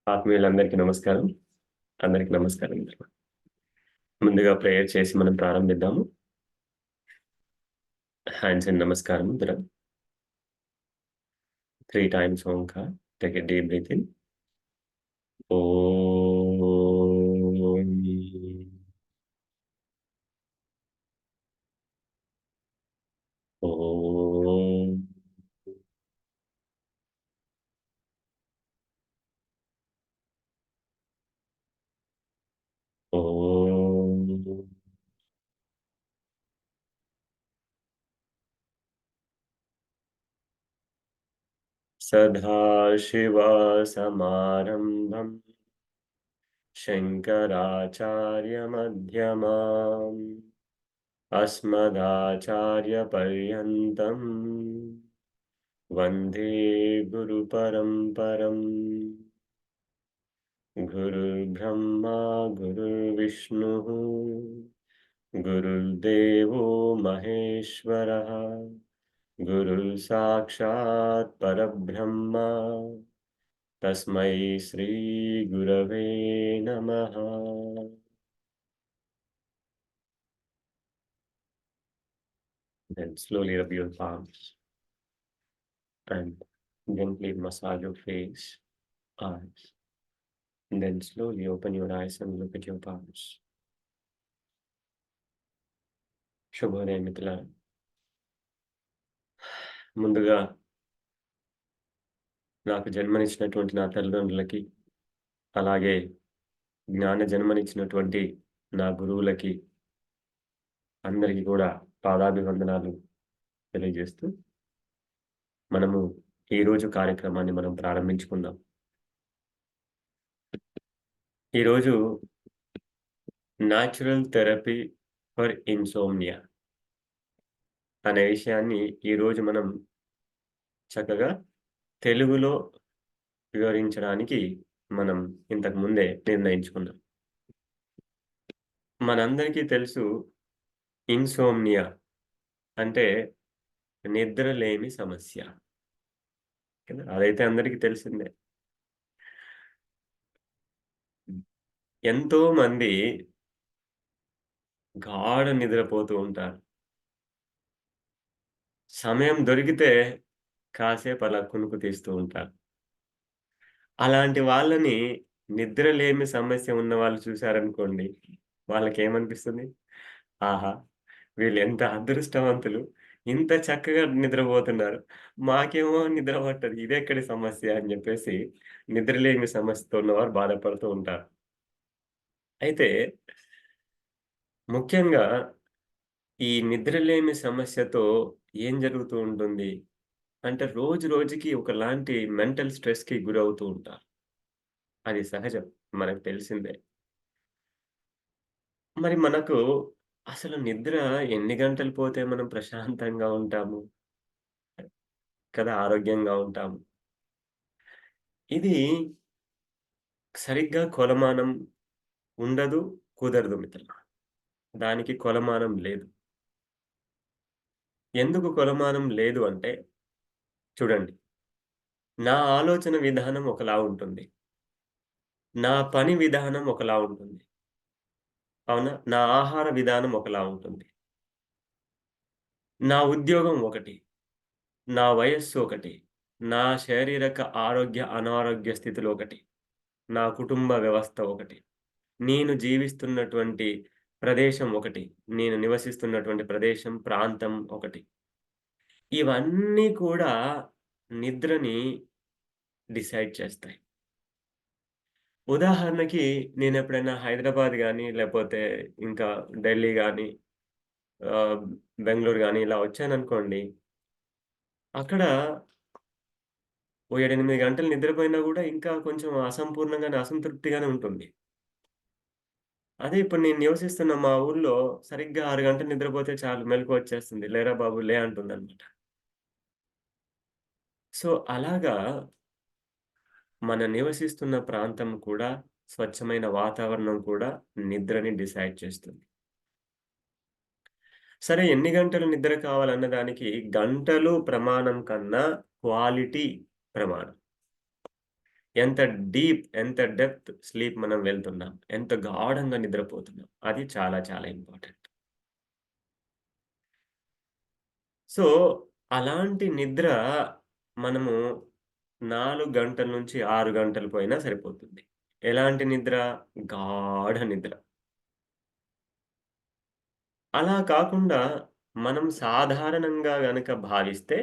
ఆత్మీయులందరికీ నమస్కారం. అందరికి నమస్కారం. ముందుగా ప్రేయర్ చేసి మనం ప్రారంభిద్దాము. హ్యాండ్స్ ఇన్ నమస్కారం. 3 times Omkar. Take a deep breath in. ఓం. ఓం. ఓం. సదాశివసమారంభం శంకరాచార్యమధ్యమాం అస్మదాచార్యపర్యంతం వందే గురుపరంపరం. గురుర్బ్రహ్మా గురుర్విష్ణుః గురుర్దేవో మహేశ్వరः గురుర్ సాక్షాత్ పరబ్రహ్మ తస్మై శ్రీ గురవే నమః. Then slowly rub your palms and gently massage your face, eyes. And then slowly open your eyes and look at your palms. శుభోదయం మిత్రులారా. ముందుగా నాకు జన్మనిచ్చినటువంటి నా తల్లిదండ్రులకి, అలాగే జ్ఞాన జన్మనిచ్చినటువంటి నా గురువులకి అందరికీ కూడా పాదాభివందనాలు తెలియజేస్తూ మనము ఈరోజు కార్యక్రమాన్ని మనం ప్రారంభించుకుందాం. ఈరోజు న్యాచురల్ థెరపీ ఫర్ ఇన్సోమ్నియా అనే విషయాన్ని ఈరోజు మనం చక్కగా తెలుగులో వివరించడానికి మనం ఇంతకు ముందే నిర్ణయించుకున్నాం. మనందరికీ తెలుసు ఇన్సోమ్నియా అంటే నిద్రలేమి సమస్య కదా, అదైతే అందరికీ తెలిసిందే. ఎంతో మంది గాఢ నిద్రపోతూ ఉంటారు. సమయం దొరికితే కాసేపు అలా కునుకు తీస్తూ ఉంటారు. అలాంటి వాళ్ళని నిద్రలేమి సమస్య ఉన్న వాళ్ళు చూశారనుకోండి, వాళ్ళకేమనిపిస్తుంది? ఆహా! వీళ్ళెంత అదృష్టవంతులు. ఇంత చక్కగా నిద్రపోతున్నారు. మాకేమో నిద్ర పట్టదు. ఇదెక్కడి సమస్య అని జెప్పేసి నిద్రలేమి సమస్యతో ఉన్నవారు బాధపడుతూ ఉంటారు. అయితే ముఖ్యంగా ఈ నిద్రలేమి సమస్యతో ఏం జరుగుతూ ఉంటుంది అంటే, రోజు రోజుకి ఒకలాంటి మెంటల్ స్ట్రెస్‌కి గురవుతూ ఉంటారు. అది సహజం. మనకు తెలిసిందే. మరి మనకు అసలు నిద్ర ఎన్ని గంటలు పోతే మనం ప్రశాంతంగా ఉంటాము? కదా! ఆరోగ్యంగా ఉంటాము. ఇది సరిగ్గా కొలమానం ఉండదు, కుదరదు మిత్రులారా. దానికి కొలమానం లేదు. ఎందుకు కొలమానం లేదు అంటే, చూడండి, నా ఆలోచన విధానం ఒకలా ఉంటుంది. నా పని విధానం ఒకలా ఉంటుంది. అవునా? నా ఆహార విధానం ఒకలా ఉంటుంది. నా ఉద్యోగం ఒకటి. నా వయస్సు ఒకటి. నా శారీరక ఆరోగ్య, అనారోగ్య స్థితులు ఒకటి. నా కుటుంబ వ్యవస్థ ఒకటి. నేను జీవిస్తున్నటువంటి ప్రదేశం ఒకటి. నేను నివసిస్తున్నటువంటి ప్రదేశం, ప్రాంతం ఒకటి. ఇవన్నీ కూడా నిద్రని డిసైడ్ చేస్తాయి. ఉదాహరణకి నేనెప్పుడైనా హైదరాబాద్ గాని, లేపోతే ఇంకా ఢిల్లీ గాని, ఆహ్, బెంగుళూరు గాని ఇలా వచ్చాననుకోండి, అక్కడ ఓ 7, 8 గంటలు నిద్రపోయినా గూడా ఇంకా కొంచెం అసంపూర్ణంగానే, అసంతృప్తిగానే ఉంటుంది. అదే ఇప్పుడు నేను నివసిస్తున్న మా ఊర్లో సరిగ్గా 6 గంటలు నిద్రపోతే చాలు మెలుకువొచ్చేస్తుంది. లేరా బాబు లే అంటుందనమాట. సో, అలాగా మన నివసిస్తున్న ప్రాంతం కూడా, స్వచ్ఛమైన వాతావరణం కూడా నిద్రని డిసైడ్ చేస్తుంది. సరే, ఎన్ని గంటలు నిద్ర కావాలన్న దానికి గంటలు ప్రమాణం కన్నా క్వాలిటీ ప్రమాణం. ఎంత ఎంత డెప్త్ స్లీప్ మనం వెళ్తున్నాం. ఎంత గాఢంగా నిద్రపోతున్నాం. అది చాలా చాలా ఇంపార్టెంట్. సో, అలాంటి నిద్ర మనము 4 గంటల నుంచి 6 గంటలు పోయినా సరిపోతుంది. ఎలాంటి నిద్ర? గాఢ నిద్ర. అలా కాకుండా మనం సాధారణంగా గనక భావిస్తే,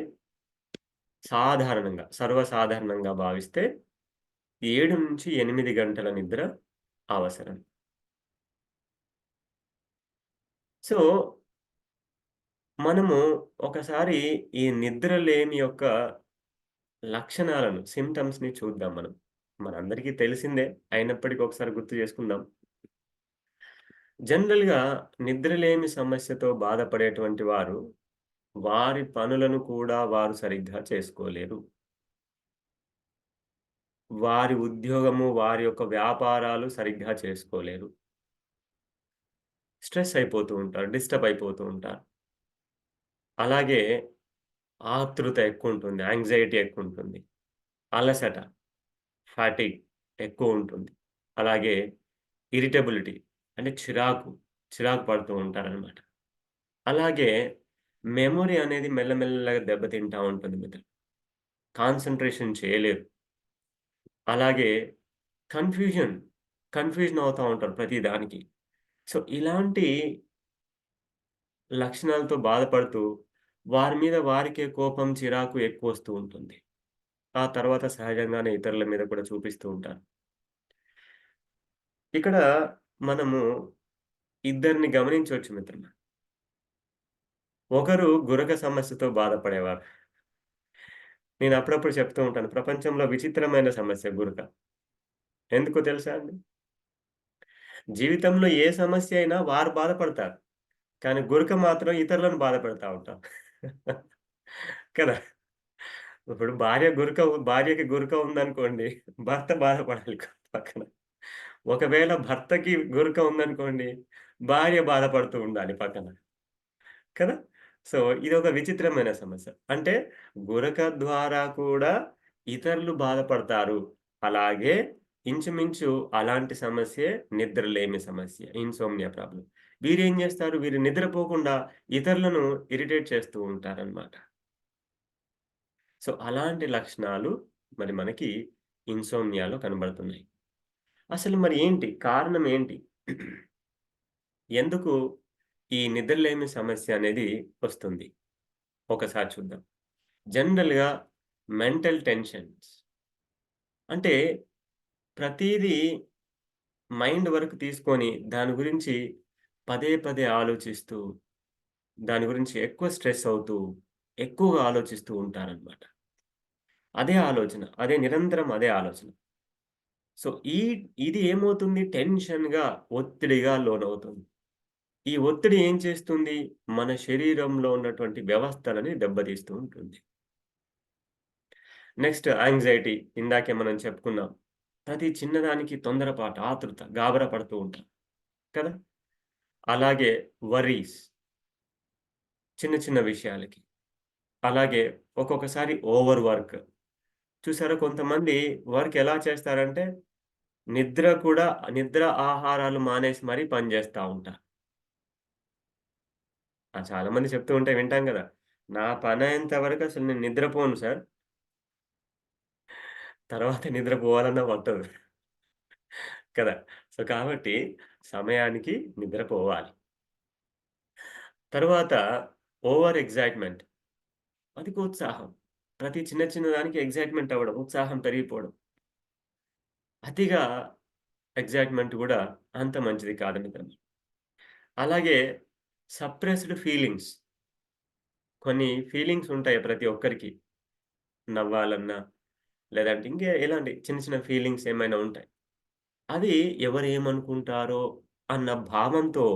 సర్వసాధారణంగా భావిస్తే 7-8 గంటల నిద్ర అవసరం. సో, మనము ఒకసారి ఈ నిద్రలేమి యొక్క సింప్టమ్స్‌ని చూద్దాం మనం. మనందరికీ తెలిసిందే. అయినప్పటికీ ఒకసారి గుర్తు చేసుకుందాం. జనరల్‌గా నిద్రలేమి సమస్యతో బాధపడేటువంటి వారు, వారి పనులను కూడా వారు సరిగ్గా చేసుకోలేరు. వారి ఉద్యోగము, వారి యొక్క వ్యాపారాలు సరిగ్గా చేసుకోలేరు. స్ట్రెస్ అయిపోతూ ఉంటారు. డిస్టర్బ్ అయిపోతూ ఉంటారు. అలాగే ఆతృత ఎక్కువుంటుంది. యాంక్సైటీ ఎక్కువుంటుంది. అలసట, ఫాటిగ్ ఎక్కువుంటుంది. అలాగే ఇరిటబిలిటీ అంటే చిరాకు పడుతూ ఉంటారనమాట. అలాగే మెమరీ అనేది మెల్లమెల్లగా దెబ్బతింటా ఉంటుంది మిత్రులు. కాన్సంట్రేషన్ చేయలేరు. అలాగే కన్‌ఫ్యూజన్, కన్‌ఫ్యూజన్ అవుతా ఉంటారు ప్రతి దానికి. సో, ఇలాంటి లక్షణాలతో బాధపడుతూ వారి మీద వారికే కోపం, చిరాకు ఎక్కువొస్తూ ఉంటుంది. ఆ తర్వాత సహజంగానే ఇతరుల మీద కూడా చూపిస్తూ ఉంటారు. ఇక్కడ మనము ఇద్దరిని గమనించొచ్చు మిత్రమా. ఒకరు గురక సమస్యతో బాధపడేవారు. నేను అప్పుడప్పుడు చెప్తూ ఉంటాను. ప్రపంచంలో విచిత్రమైన సమస్య గురక. ఎందుకో తెలుసా అండి? జీవితంలో ఏ సమస్య అయినా వారు బాధపడతారు. కానీ గురక మాత్రం ఇతరులను బాధపెడతా ఉంటాం. కదా! ఇప్పుడు భార్యకి గురక ఉందనుకోండి, భర్త బాధపడాలి పక్కన. ఒకవేళ భర్తకి గురక ఉందనుకోండి, భార్య బాధపడుతూ ఉండాలి పక్కన. కదా! సో, ఇదొక విచిత్రమైన సమస్య. అంటే గురక ద్వారా కూడా ఇతరులు బాధపడతారు. అలాగే ఇంచుమించు అలాంటి సమస్యే నిద్రలేమి సమస్య. Insomnia problem. వీరేం జేస్తారు? వీరు నిద్రపోకుండా ఇతరులను ఇరిటేట్ చేస్తూ ఉంటారనమాట. సో, అలాంటి లక్షణాలు మరి మనకి ఇన్సోమ్నియాలో కనబడుతున్నాయి. అసలు మరి ఏంటి? కారణం ఏంటి? ఎందుకు ఈ నిద్రలేమి సమస్య అనేది వస్తుంది? ఒకసారి చూద్దాం. జనరల్‌గా మెంటల్ టెన్షన్స్ అంటే ప్రతీదీ మైండ్ వరకు తీసుకొని దాని గురించి పదే ఆలోచిస్తూ, దాని గురించి ఎక్కువ స్ట్రెస్ అవుతూ, ఎక్కువగా ఆలోచిస్తూ ఉంటారనమాట. నిరంతరం అదే ఆలోచన. సో, ఇది ఏమవుతుంది టెన్షన్‌గా, ఒత్తిడిగా లోనవుతుంది. ఈ ఒత్తిడి ఏం చేస్తుంది? మన శరీరంలో ఉన్నటువంటి వ్యవస్థలని దెబ్బతీస్తూ ఉంటుంది. నెక్స్ట్ యాంక్సైటీ ఇందాకే మనం చెప్పుకున్నాం. ప్రతి చిన్నదానికి తొందరపాటు, ఆతృత, గాబరా పడుతూ ఉంటాం కదా! అలాగే వర్రీస్ చిన్న విషయాలకి. అలాగే ఒక్కొక్కసారి ఓవర్ వర్క్. చూసారా కొంతమంది వర్క్ ఎలా చేస్తారంటే నిద్ర, ఆహారాలు మానేసి మరీ పని జేస్తా ఉంటారు. చాలా మంది చెప్తూ ఉంటే వింటాం గదా! నా పనయ్యేంత వరకు అసలు నేను నిద్రపోను సార్. తర్వాత నిద్రపోవాలన్నా పట్టదు. కదా! సో, కాబట్టి సమయానికి నిద్రపోవాలి. తరువాత ఓవర్ ఎక్సైట్‌మెంట్ అధిక ఉత్సాహం. ప్రతి చిన్న దానికి ఎక్సైట్‌మెంట్ అవ్వడం, ఉత్సాహం పెరిగిపోవడం. అతిగా ఎక్సైట్‌మెంట్ గూడా అంత మంచిది కాదు మిత్రమా. అలాగే సప్రెస్డ్ ఫీలింగ్స్ కొన్ని ఫీలింగ్స్ ఉంటాయి ప్రతి ఒక్కరికి. నవ్వాలన్నా, లేదంటే ఇలాంటి చిన్న ఫీలింగ్స్ ఏమైనా ఉంటాయి. అది ఎవరేమనుకుంటారో అన్న భావంతో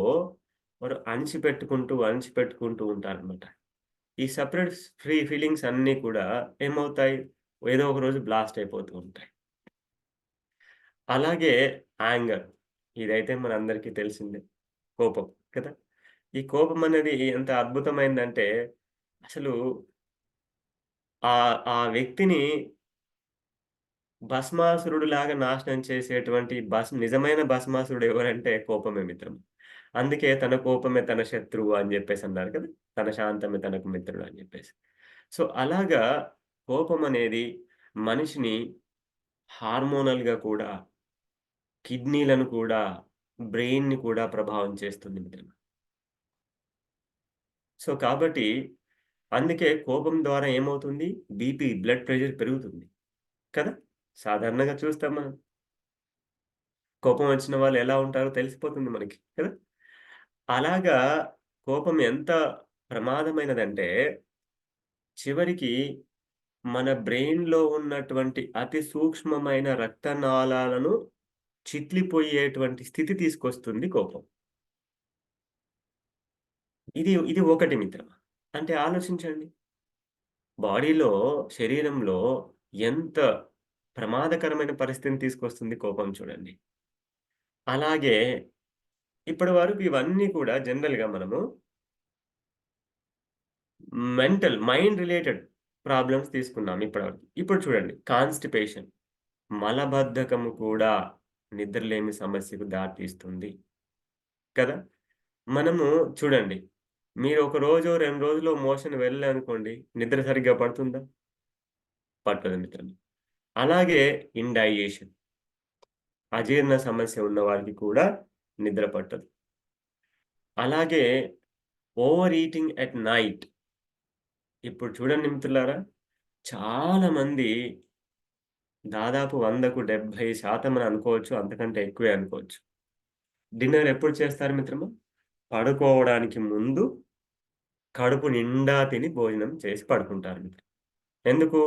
వారు అణిచిపెట్టుకుంటూ ఉంటారనమాట. ఈ ఫీలింగ్స్ అన్నీ కూడా ఏమవుతాయి? ఏదో ఒక రోజు బ్లాస్ట్ అయిపోతూ ఉంటాయి. అలాగే యాంగర్ ఇదైతే మనందరికీ తెలిసిందే. కోపం కదా! ఈ కోపం అనేది ఎంత అద్భుతమైందంటే అసలు ఆ వ్యక్తిని భస్మాసురుడులాగా నాశనం చేసేటువంటి నిజమైన భస్మాసురుడు ఎవరంటే కోపమే మిత్రమా. అందుకే తన కోపమే తన శత్రువు అని జెప్పేసన్నారు కదా! తన శాంతమే తనకు మిత్రుడు అని జెప్పేసి. సో, అలాగా కోపమనేది మనిషిని హార్మోనల్‌గా కూడా, కిడ్నీలను కూడా, బ్రెయిన్‌ని కూడా ప్రభావం చేస్తుంది మిత్రమా. సో, కాబట్టి అందుకే కోపం ద్వారా ఏమవుతుంది? బీపీ, బ్లడ్ ప్రెషర్ పెరుగుతుంది కదా! సాధారణంగా చూస్తాం మనం. కోపం వచ్చిన వాళ్ళు ఎలా ఉంటారో తెలిసిపోతుంది మనకి కదా! అలాగా కోపం ఎంత ప్రమాదమైనదంటే, చివరికి మన బ్రెయిన్‌లో ఉన్నటువంటి అతి సూక్ష్మమైన రక్తనాళాలను చిట్లిపోయేటువంటి స్థితి తీసుకొస్తుంది కోపం. ఇది ఒకటి మిత్రమా. అంటే ఆలోచించండి. బాడీలో, శరీరంలో ఎంత ప్రమాదకరమైన పరిస్థితిని తీసుకొస్తుంది కోపం చూడండి. అలాగే ఇప్పటి వరకు ఇవన్నీ కూడా జనరల్‌గా మనము మైండ్ రిలేటెడ్ ప్రాబ్లమ్స్ తీసుకున్నాం ఇప్పటివరకు. ఇప్పుడు చూడండి కాన్‌స్టిపేషన్, మలబద్ధకము కూడా నిద్రలేమి సమస్యకు దారితీస్తుంది కదా! మనము చూడండి, మీరు ఒక రోజో, 2 రోజులో మోషన్ వెళ్ళలే అనుకోండి, నిద్ర సరిగ్గా పడుతుందా? పట్టదు మిత్రమా. అలాగే ఇండైజెషన్, అజీర్ణ సమస్య ఉన్న వారికి కూడా నిద్ర పట్టదు. అలాగే ఓవర్ ఈటింగ్ ఎట్ నైట్. ఇప్పుడు చూడండి మిత్రులారా, చాలామంది దాదాపు 100కు 70% అని అనుకోవచ్చు. అంతకంటే ఎక్కువే అనుకోవచ్చు. డిన్నర్ ఎప్పుడు చేస్తారు మిత్రమా? పడుకోవడానికి ముందు కడుపు నిండా తిని భోజనం చేసి పడుకుంటారు మిత్రమా. ఎందుకు?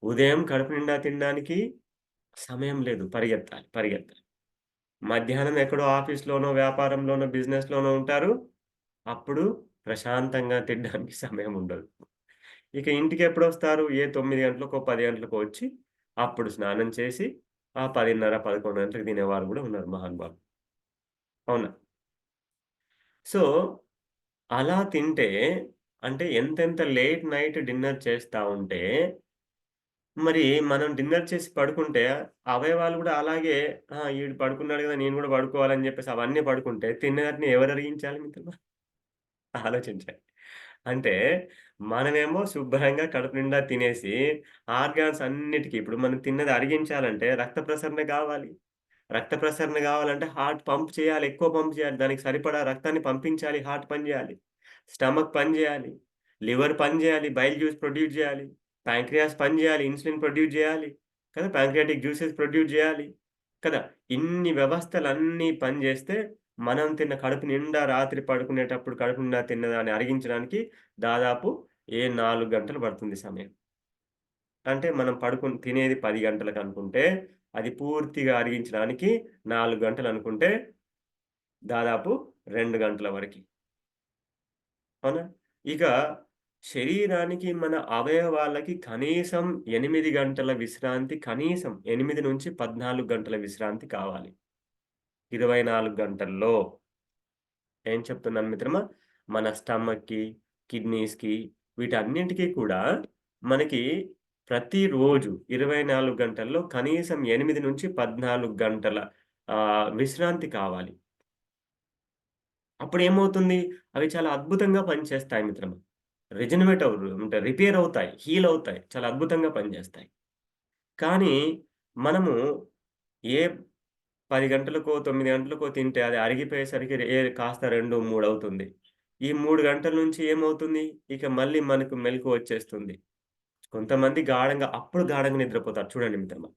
ఉదయం కడుపు నిండా తినడానికి సమయం లేదు. పరిగెత్తాలి, పరిగెత్తాలి. మధ్యాహ్నం ఎక్కడో ఆఫీస్‌లోనో, వ్యాపారంలోనో, బిజినెస్‌లోనో ఉంటారు. అప్పుడు ప్రశాంతంగా తినడానికి సమయం ఉండదు. ఇక ఇంటికెప్పుడొస్తారు? ఏ 9 గంటలకో, 10 గంటలకో వచ్చి, అప్పుడు స్నానం చేసి, ఆ 10:30, 11 గంటలకు తినేవారు గూడా ఉన్నారు మహానుభావులు. అవునా? సో, అలా తింటే అంటే ఎంతెంత లేట్ నైట్ డిన్నర్ చేస్తా ఉంటే, మరి మనం డిన్నర్ చేసి పడుకుంటే, అవయవాలు గూడా అలాగే ఈడు పడుకున్నాడు గదా! నేను గూడా పడుకోవాలని జెప్పేసి అవన్నీ పడుకుంటే, తిన్నదాన్ని ఎవరు అరిగించాలి మిత్రులు? ఆలోచించండి. అంటే మనమేమో శుభ్రంగా కడుపు నిండా తినేసి, ఆర్గాన్స్ అన్నిటికి ఇప్పుడు మనం తిన్నది అరిగించాలంటే రక్త ప్రసరణ గావాలి. రక్త ప్రసరణ గావాలంటే హార్ట్ పంప్ చేయాలి. ఎక్కువ పంప్ చేయాలి. దానికి సరిపడా రక్తాన్ని పంపించాలి. హార్ట్ పని జేయాలి. స్టమక్ పని జేయాలి. లివర్ పని జేయాలి. బైల్ జ్యూస్ ప్రొడ్యూస్ జేయాలి. పాంక్రియాస్ పని జేయాలి. ఇన్సులిన్ ప్రొడ్యూస్ జేయాలి. కదా! పాంక్రియాటిక్ జ్యూసెస్ ప్రొడ్యూస్ జేయాలి. కదా! ఇన్ని వ్యవస్థలన్నీ పని జేస్తే మనం తిన్న కడుపు నిండా రాత్రి పడుకునేటప్పుడు కడుపు నిండా తిన్నదాన్ని అరిగించడానికి దాదాపు 4 గంటలు పడుతుంది సమయం. అంటే మనం తినేది 10 గంటలకనుకుంటే, అది పూర్తిగా అరిగించడానికి 4 గంటలనుకుంటే, దాదాపు 2 గంటల వరకి. అవునా? ఇక శరీరానికి, మన అవయవాలకి కనీసం 8 గంటల విశ్రాంతి, కనీసం 8-14 గంటల విశ్రాంతి కావాలి. 24 గంటల్లో ఏం చెప్తున్నాను మిత్రమా? మన స్టమక్‌కి, కిడ్నీస్‌కి వీటన్నింటికి కూడా మనకి ప్రతిరోజు 24 గంటల్లో కనీసం 8-14 గంటల విశ్రాంతి కావాలి. అప్పుడేమవుతుంది? అవి చాలా అద్భుతంగా పనిచేస్తాయి మిత్రమా. రిజనరేట్ అంటే రిపేర్ అవుతాయి. హీల్ అవుతాయి. చాలా అద్భుతంగా పనిచేస్తాయి. కానీ మనము ఏ 10 గంటలకో, 9 గంటలకో తింటే అది అరిగిపోయేసరికి కాస్త 2, 3 అవుతుంది. ఈ 3 గంటల నుంచి ఏమవుతుంది? ఇక మళ్ళీ మనకు మెలుకువ వచ్చేస్తుంది. కొంతమంది గాఢంగా నిద్రపోతారు చూడండి మిత్రమా.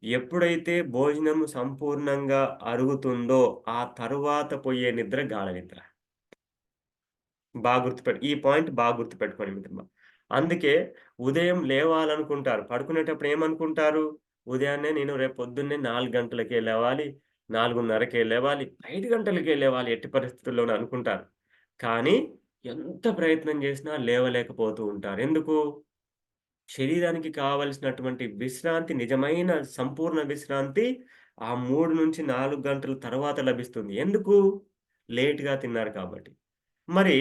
ఎప్పుడైతే భోజనం సంపూర్ణంగా అరుగుతుందో, ఆ తరువాత పోయే నిద్ర గాఢ నిద్ర. ఈ పాయింట్ బాగా గుర్తుపెట్టుకోండి మిత్రమా. అందుకే ఉదయం లేవాలనుకుంటారు. పడుకునేటప్పుడు ఏమనుకుంటారు? ఉదయాన్నే నేను రేపు పొద్దున్నే 4 గంటలకే లేవాలి, 4:30కే లేవాలి, 5 గంటలకే లేవాలి ఎట్టి పరిస్థితుల్లోను అనుకుంటారు. కానీ ఎంత ప్రయత్నం చేసినా లేవలేకపోతూ ఉంటారు. ఎందుకు? శరీరానికి కావాల్సినటువంటి విశ్రాంతి, నిజమైన సంపూర్ణ విశ్రాంతి ఆ 3-4 గంటల తర్వాత లభిస్తుంది. ఎందుకు? లేట్‌గా తిన్నారు కాబట్టి. మరి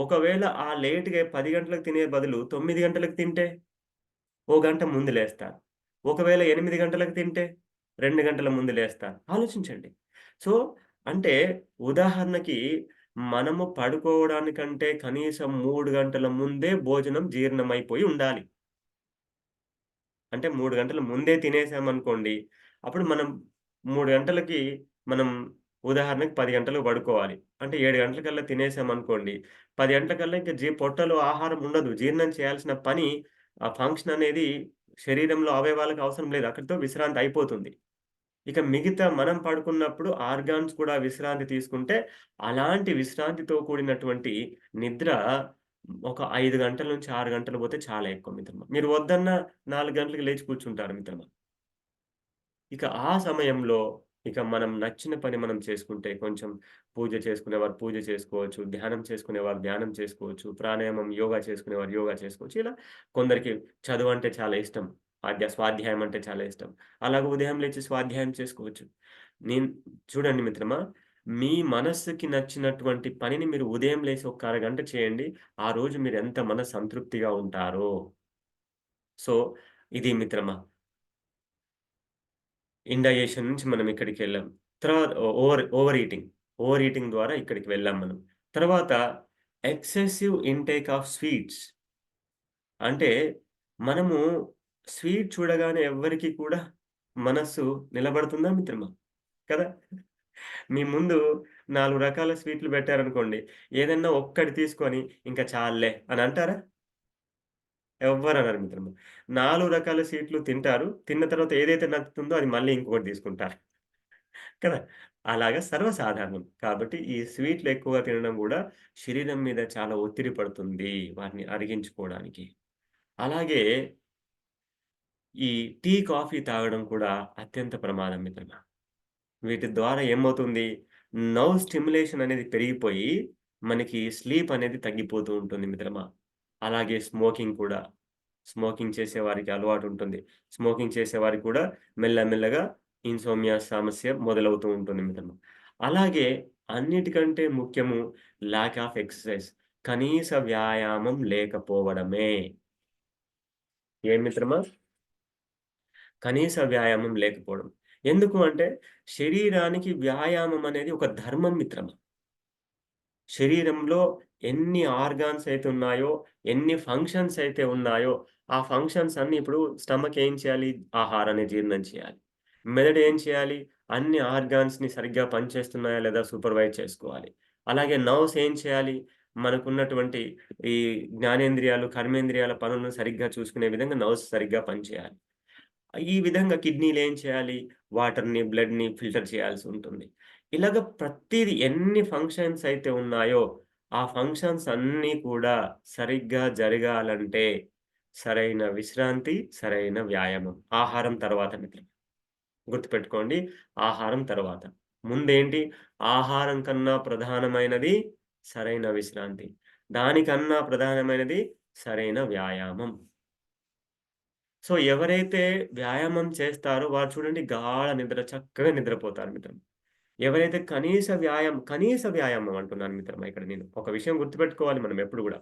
ఒకవేళ ఆ లేట్‌గా 10 గంటలకు తినే బదులు 9 గంటలకు తింటే, ఓ గంట ముందు లేస్తారు. ఒకవేళ 8 గంటలకు తింటే 2 గంటల ముందు లేస్తా. ఆలోచించండి. సో, అంటే ఉదాహరణకి మనము పడుకోవడానికంటే కనీసం 3 గంటల ముందే భోజనం జీర్ణమైపోయి ఉండాలి. అంటే 3 గంటల ముందే తినేసామనుకోండి, అప్పుడు మనం 3 గంటలకి మనం ఉదాహరణకి 10 గంటలకు పడుకోవాలి. అంటే 7 గంటలకల్లా తినేసామనుకోండి, 10 గంటలకల్లా ఇంక పొట్టలో ఆహారం ఉండదు. జీర్ణం చేయాల్సిన పని ఆ ఫంక్షన్ అనేది శరీరంలో అవయవాలకు అవసరం లేదు. అక్కడితో విశ్రాంతి అయిపోతుంది. ఇక మిగతా మనం పడుకున్నప్పుడు ఆర్గాన్స్ కూడా విశ్రాంతి తీసుకుంటే, అలాంటి విశ్రాంతితో కూడినటువంటి నిద్ర ఒక 5 గంటల నుంచి 6 గంటలు పోతే చాలా ఎక్కువ మిత్రమా. మీరు వద్దన్నా 4 గంటలకి లేచి కూర్చుంటారు మిత్రమా. ఇక ఆ సమయంలో ఇక మనం నచ్చిన పని మనం చేసుకుంటే కొంచెం పూజ చేసుకునేవారు పూజ చేసుకోవచ్చు. ధ్యానం చేసుకునేవారు ధ్యానం చేసుకోవచ్చు. ప్రాణాయామం, యోగా చేసుకునేవారు యోగా చేసుకోవచ్చు. ఇలా కొందరికి చదువంటే చాలా ఇష్టం. స్వాధ్యాయం అంటే చాలా ఇష్టం. అలాగే ఉదయం లేచి స్వాధ్యాయం చేసుకోవచ్చు. నేను చూడండి మిత్రమా, మీ మనస్సుకి నచ్చినటువంటి పనిని మీరు ఉదయం లేసి ఒక అరగంట చేయండి. ఆ రోజు మీరెంత సంతృప్తిగా ఉంటారో. సో, ఇది మిత్రమా. ఇండైజెషన్ నుంచి మనం ఇక్కడికెళ్ళాం. తర్వాత ఓవర్ ఈటింగ్. ఓవర్ ఈటింగ్ ద్వారా ఇక్కడికి వెళ్ళాం మనం. తర్వాత ఎక్సెసివ్ ఇంటేక్ ఆఫ్ స్వీట్స్. అంటే మనము స్వీట్ చూడగానే ఎవ్వరికీ కూడా మనస్సు నిలబడుతుందా మిత్రమా? కదా! మీ ముందు 4 రకాల స్వీట్లు పెట్టారనుకోండి. ఏదన్నా ఒక్కటి తీసుకొని ఇంక చాల్లే అని అంటారా? ఎవ్వరనరు మిత్రమా. 4 రకాల స్వీట్లు తింటారు. తిన్న తర్వాత ఏదైతే నచ్చుతుందో అది మళ్ళీ ఇంకొకటి తీసుకుంటారు. కదా! అలాగా సర్వసాధారణం. కాబట్టి ఈ స్వీట్లు ఎక్కువగా తినడం గూడా శరీరం మీద చాలా ఒత్తిడి పడుతుంది. వాటిని అరిగించుకోవడానికి. అలాగే ఈ టీ, కాఫీ తాగడం కూడా అత్యంత ప్రమాదం మిత్రమా. వీటి ద్వారా ఏమవుతుంది? నర్వ్ స్టిమ్యులేషన్ అనేది పెరిగిపోయి, మనకి స్లీప్ అనేది తగ్గిపోతూ ఉంటుంది మిత్రమా. అలాగే స్మోకింగ్ కూడా. స్మోకింగ్ చేసేవారికి అలవాటుంటుంది. స్మోకింగ్ చేసేవారికి కూడా మెల్లమెల్లగా ఇన్సోమ్నియా సమస్య మొదలవుతూ ఉంటుంది మిత్రమా. అలాగే అన్నిటికంటే ముఖ్యము ల్యాక్ ఆఫ్ ఎక్సర్‌సైజ్. కనీస వ్యాయామం లేకపోవడమే. ఏం మిత్రమా? కనీస వ్యాయామం లేకపోవడం. ఎందుకు అంటే శరీరానికి వ్యాయామం అనేది ఒక ధర్మం మిత్రమా. శరీరంలో ఎన్ని ఆర్గాన్స్ అయితే ఉన్నాయో, ఎన్ని ఫంక్షన్స్ అయితే ఉన్నాయో, ఆ ఫంక్షన్స్ అన్నీ ఇప్పుడు స్టమక్ ఏం చేయాలి? ఆహారాన్ని జీర్ణం చేయాలి. మెదడు ఏం చేయాలి? అన్ని ఆర్గాన్స్‌ని సరిగ్గా పనిచేస్తున్నాయా లేదా సూపర్వైజ్ చేసుకోవాలి. అలాగే నర్వ్స్ ఏం చేయాలి? మనకున్నటువంటి ఈ జ్ఞానేంద్రియాలు, కర్మేంద్రియాల పనులను సరిగ్గా చూసుకునే విధంగా నర్వ్స్ సరిగ్గా పనిచేయాలి. ఈ విధంగా కిడ్నీలేం చేయాలి? వాటర్‌ని, బ్లడ్‌ని ఫిల్టర్ చేయాల్సి ఉంటుంది. ఇలాగ ప్రతీది ఎన్ని ఫంక్షన్స్ అయితే ఉన్నాయో, ఆ ఫంక్షన్స్ అన్నీ కూడా సరిగ్గా జరగాలంటే సరైన విశ్రాంతి, సరైన వ్యాయామం. ఆహారం తర్వాత మిత్రమా. గుర్తుపెట్టుకోండి. ఆహారం తర్వాత. ముందేంటి? ఆహారం కన్నా ప్రధానమైనది సరైన విశ్రాంతి. దానికన్నా ప్రధానమైనది సరైన వ్యాయామం. సో, ఎవరైతే వ్యాయామం చేస్తారో వారు చూడండి గాఢ నిద్ర చక్కగా నిద్రపోతారు మిత్రమా. ఎవరైతే కనీస వ్యాయామం అంటున్నాను మిత్రమా ఇక్కడ నేను. ఒక విషయం గుర్తుపెట్టుకోవాలి మనం ఎప్పుడు గూడా.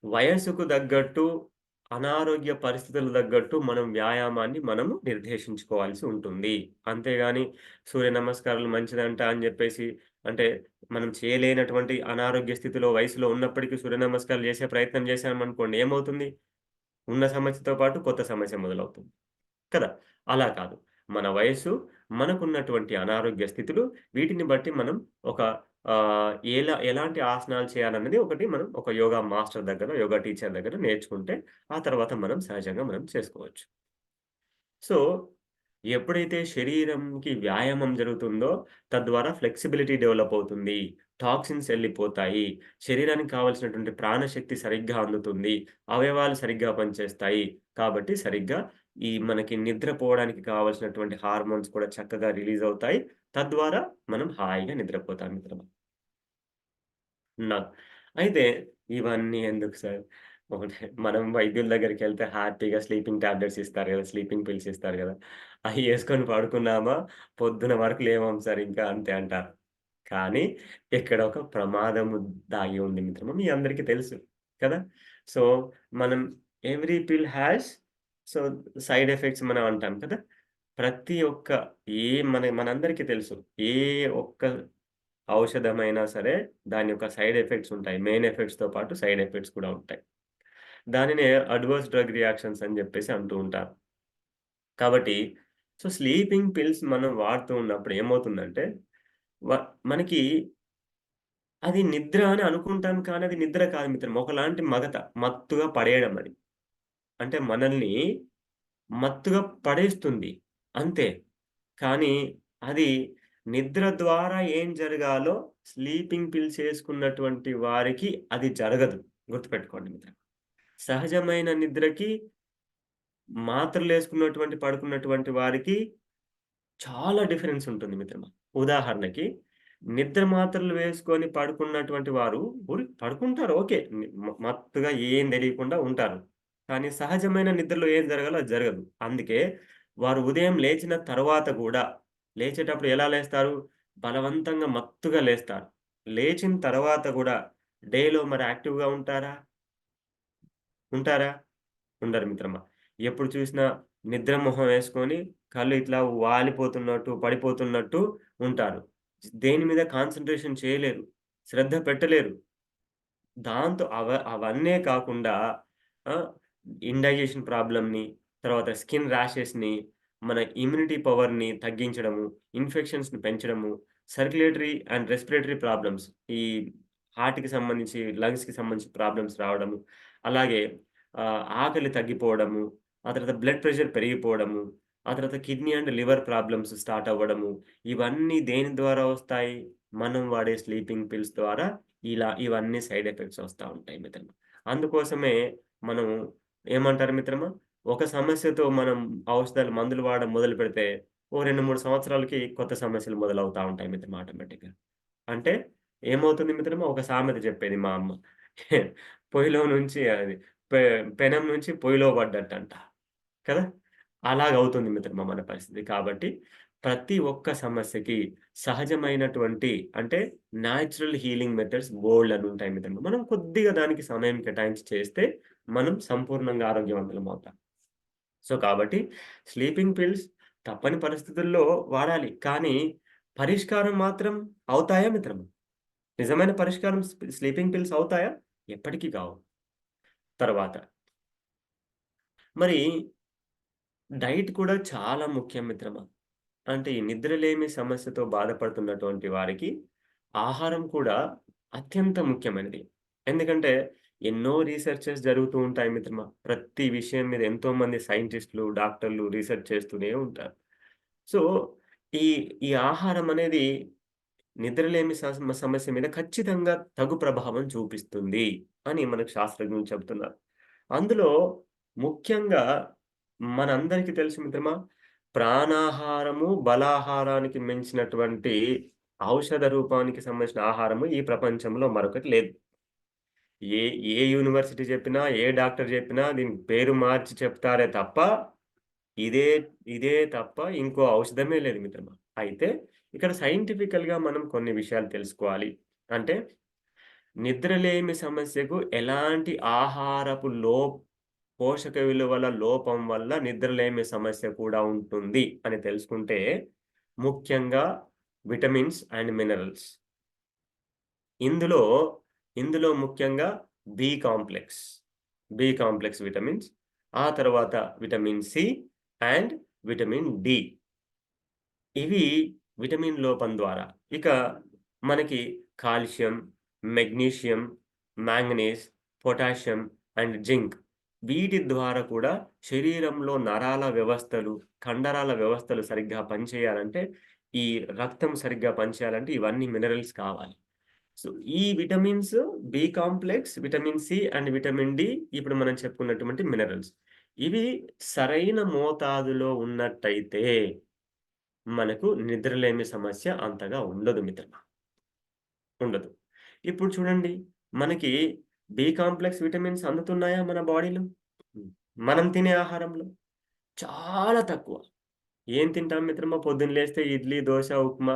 వయస్సుకు తగ్గట్టు, అనారోగ్య పరిస్థితులకు తగ్గట్టు మనం వ్యాయామాన్ని మనము నిర్దేశించుకోవాల్సి ఉంటుంది. అంతేగాని సూర్య నమస్కారాలు మంచిదంట అని జెప్పేసి అంటే మనం చేయలేనటువంటి అనారోగ్య స్థితిలో వయసులో ఉన్నప్పటికీ సూర్య నమస్కారాలు చేసే ప్రయత్నం చేశామనుకోండి ఏమవుతుంది? ఉన్న సమస్యతో పాటు కొత్త సమస్య మొదలవుతుంది. కదా! అలా కాదు. మన వయస్సు, మనకున్నటువంటి అనారోగ్య స్థితులు వీటిని బట్టి మనం ఒక ఎలాంటి ఆసనాలు చేయాలన్నది ఒకటి మనం ఒక యోగా మాస్టర్ దగ్గర, యోగా టీచర్ దగ్గర నేర్చుకుంటే, ఆ తర్వాత మనం సహజంగా మనం చేసుకోవచ్చు. సో, ఎప్పుడైతే శరీరంకి వ్యాయామం జరుగుతుందో, తద్వారా ఫ్లెక్సిబిలిటీ డెవలప్ అవుతుంది. టాక్సిన్స్ ఎళ్ళిపోతాయి. శరీరానికి కావాల్సినటువంటి ప్రాణశక్తి సరిగ్గా అందుతుంది. అవయవాలు సరిగ్గా పనిచేస్తాయి. కాబట్టి సరిగ్గా మనకి నిద్రపోవడానికి కావాల్సినటువంటి హార్మోన్స్ కూడా చక్కగా రిలీజ్ అవుతాయి. తద్వారా మనం హాయిగా నిద్రపోతాం మిత్రమా. నా అయితే ఇవన్నీ ఎందుకు సార్? ఒకటే మనం వైద్యుల దగ్గరికెళ్తే హ్యాపీగా స్లీపింగ్ టాబ్లెట్స్ ఇస్తారు గదా! స్లీపింగ్ పిల్స్ ఇస్తారు గదా! అయి యేసుకొని పడుకున్నామా, పొద్దున వరకు లేవం సార్ ఇంకా అంతే అంటారు. కానీ ఇక్కడ ఒక ప్రమాదము దాగి ఉంది మిత్రమా. మీ అందరికీ తెలుసు కదా! సో, మనం ఎవ్రీ పిల్ హాస్ సో, సైడ్ ఎఫెక్ట్స్ మనం అంటాం కదా! ప్రతి ఒక్క మనందరికీ తెలుసు. ఏ ఒక్క ఔషధమైనా సరే దాని యొక్క సైడ్ ఎఫెక్ట్స్ ఉంటాయి. మెయిన్ ఎఫెక్ట్స్‌తో పాటు సైడ్ ఎఫెక్ట్స్ కూడా ఉంటాయి. దానినే అడ్వర్స్ డ్రగ్ రియాక్షన్స్ అని జెప్పేసి అంటూ ఉంటారు. కాబట్టి స్లీపింగ్ పిల్స్ మనం వాడుతూ ఉన్నప్పుడు ఏమవుతుందంటే, వ మనకి అది నిద్ర అని అనుకుంటాం కానీ అది నిద్ర కాదు మిత్రమా. ఒకలాంటి మత్తుగా పడేయడం అది. అంటే మనల్ని మత్తుగా పడేస్తుంది. అంతే. కానీ అది నిద్ర ద్వారా ఏం జరగాలో స్లీపింగ్ పిల్స్ ఏసుకున్నటువంటి వారికి అది జరగదు. గుర్తుపెట్టుకోండి మిత్రమా. సహజమైన నిద్రకి పడుకున్నటువంటి వారికి చాలా డిఫరెన్స్ ఉంటుంది మిత్రమా. ఉదాహరణకి నిద్ర మాత్రలు వేసుకొని పడుకున్నటువంటి వారు పడుకుంటారు ఓకే. మత్తుగా ఏం తెలియకుండా ఉంటారు. కానీ సహజమైన నిద్రలో ఏం జరగాలో అది జరగదు. అందుకే వారు ఉదయం లేచిన తర్వాత గూడా లేచేటప్పుడు ఎలా లేస్తారు? బలవంతంగా మత్తుగా లేస్తారు. లేచిన తర్వాత గూడా డేలో మరి యాక్టివ్‌గా ఉంటారా? ఉంటారా? ఉండరు మిత్రమా. ఎప్పుడు చూసినా నిద్ర మొహం వేసుకొని, కళ్ళు ఇట్లా వాలిపోతున్నట్టు, పడిపోతున్నట్టు ఉంటారు. దేని మీద కాన్సంట్రేషన్ చేయలేరు. శ్రద్ధ పెట్టలేరు. దాంతో అవన్నే కాకుండా ఆహ్, ఇండైజెషన్ ప్రాబ్లమ్‌ని, తర్వాత స్కిన్ ర్యాషెస్‌ని, మన ఇమ్యూనిటీ పవర్‌ని తగ్గించడము, ఇన్ఫెక్షన్స్‌ని పెంచడము, సర్క్యులేటరీ అండ్ రెస్పిరేటరీ ప్రాబ్లమ్స్ ఈ హార్ట్‌కి సంబంధించి, లంగ్స్‌కి సంబంధించి ప్రాబ్లమ్స్ రావడము, అలాగే ఆకలి తగ్గిపోవడము, ఆ తర్వాత బ్లడ్ ప్రెషర్ పెరిగిపోవడము, ఆ తర్వాత kidney and liver problems start అవ్వడము, ఇవన్నీ దేని ద్వారా వస్తాయి? మనం వాడే స్లీపింగ్ పిల్స్ ద్వారా ఇవన్నీ సైడ్ ఎఫెక్ట్స్ వస్తా ఉంటాయి మిత్రమా. అందుకోసమే మనం ఏమంటారు మిత్రమా? ఒక సమస్యతో మనం మందులు వాడడం మొదలుపెడితే, ఓ 2, 3 సంవత్సరాలకి కొత్త సమస్యలు మొదలవుతా ఉంటాయి మిత్రమా ఆటోమేటిక్‌గా. అంటే ఏమవుతుంది మిత్రమా? ఒక సామెత చెప్పేది మా అమ్మ. పొయ్యిలో నుంచి అది పె పెనం నుంచి పొయ్యిలో పడ్డట్టంట. కదా! అలాగవుతుంది మిత్రమా మన పరిస్థితి. కాబట్టి ప్రతి ఒక్క సమస్యకి సహజమైనటువంటి అంటే నేచురల్ హీలింగ్ మెథడ్స్ బోలెడన్నుంటాయి మిత్రమా. మనం కొద్దిగా దానికి సమయం కేటాయించి చేస్తే మనం సంపూర్ణంగా ఆరోగ్యవంతులమవుతాం. కాబట్టి స్లీపింగ్ పిల్స్ తప్పని పరిస్థితుల్లో వాడాలి. కానీ పరిష్కారం మాత్రం అవుతాయా మిత్రమా? నిజమైన పరిష్కారం స్లీపింగ్ పిల్స్ అవుతాయా? ఎప్పటికి కావు. తర్వాత మరి డైట్ కూడా చాలా ముఖ్యం మిత్రమా. అంటే ఈ నిద్రలేమి సమస్యతో బాధపడుతున్నటువంటి వారికి ఆహారం కూడా అత్యంత ముఖ్యమైనది. ఎందుకంటే ఎన్నో రీసెర్చెస్ జరుగుతూ ఉంటాయి మిత్రమా. ప్రతి విషయం మీద ఎంతోమంది సైంటిస్ట్‌లు, డాక్టర్లు రీసెర్చ్ చేస్తూనే ఉంటారు. సో, ఈ ఈ ఆహారం అనేది నిద్రలేమి సమస్య మీద ఖచ్చితంగా తగు ప్రభావం చూపిస్తుంది అని మనకు శాస్త్రజ్ఞులు చెబుతున్నారు. అందులో ముఖ్యంగా మనందరికీ తెలుసు మిత్రమా, ప్రాణాహారము, బలాహారానికి మించినటువంటి ఔషధ రూపానికి సంబంధించిన ఆహారము ఈ ప్రపంచంలో మరొకటి లేదు. ఏ ఏ యూనివర్సిటీ చెప్పినా, ఏ డాక్టర్ చెప్పినా దీనికి పేరు మార్చి చెప్తారే తప్ప, ఇదే ఇదే తప్ప ఇంకో ఔషధమే లేదు మిత్రమా. అయితే ఇక్కడ సైంటిఫికల్‌గా మనం కొన్ని విషయాలు తెలుసుకోవాలి. అంటే నిద్రలేమి సమస్యకు ఎలాంటి పోషక విలువల లోపం వల్ల నిద్రలేమి సమస్య కూడా ఉంటుంది అని తెలుసుకుంటే, ముఖ్యంగా విటమిన్స్ అండ్ మినరల్స్. ఇందులో, ఇందులో ముఖ్యంగా B complex, B complex vitamins, ఆ తర్వాత vitamin C and vitamin D. ఇవి విటమిన్ లోపం ద్వారా. ఇక మనకి calcium, magnesium, manganese, potassium and zinc వీటి ద్వారా కూడా శరీరంలో నరాల వ్యవస్థలు, కండరాల వ్యవస్థలు సరిగ్గా పనిచేయాలంటే, ఈ రక్తం సరిగ్గా పనిచేయాలంటే ఇవన్నీ మినరల్స్ కావాలి. సో, ఈ vitamins B complex, vitamin C and vitamin D ఇప్పుడు మనం చెప్పుకున్నటువంటి మినరల్స్. ఇవి సరైన మోతాదులో ఉన్నట్టయితే మనకు నిద్రలేమి సమస్య అంతగా ఉండదు మిత్రమా. ఉండదు. ఇప్పుడు చూడండి మనకి బి కాంప్లెక్స్ విటమిన్స్ అందుతున్నాయా మన బాడీలో? హ్మ్. మనం తినే ఆహారంలో? చాలా తక్కువ. ఏం తింటాం మిత్రమా? పొద్దున్న లేస్తే ఇడ్లీ, దోస, ఉప్మా,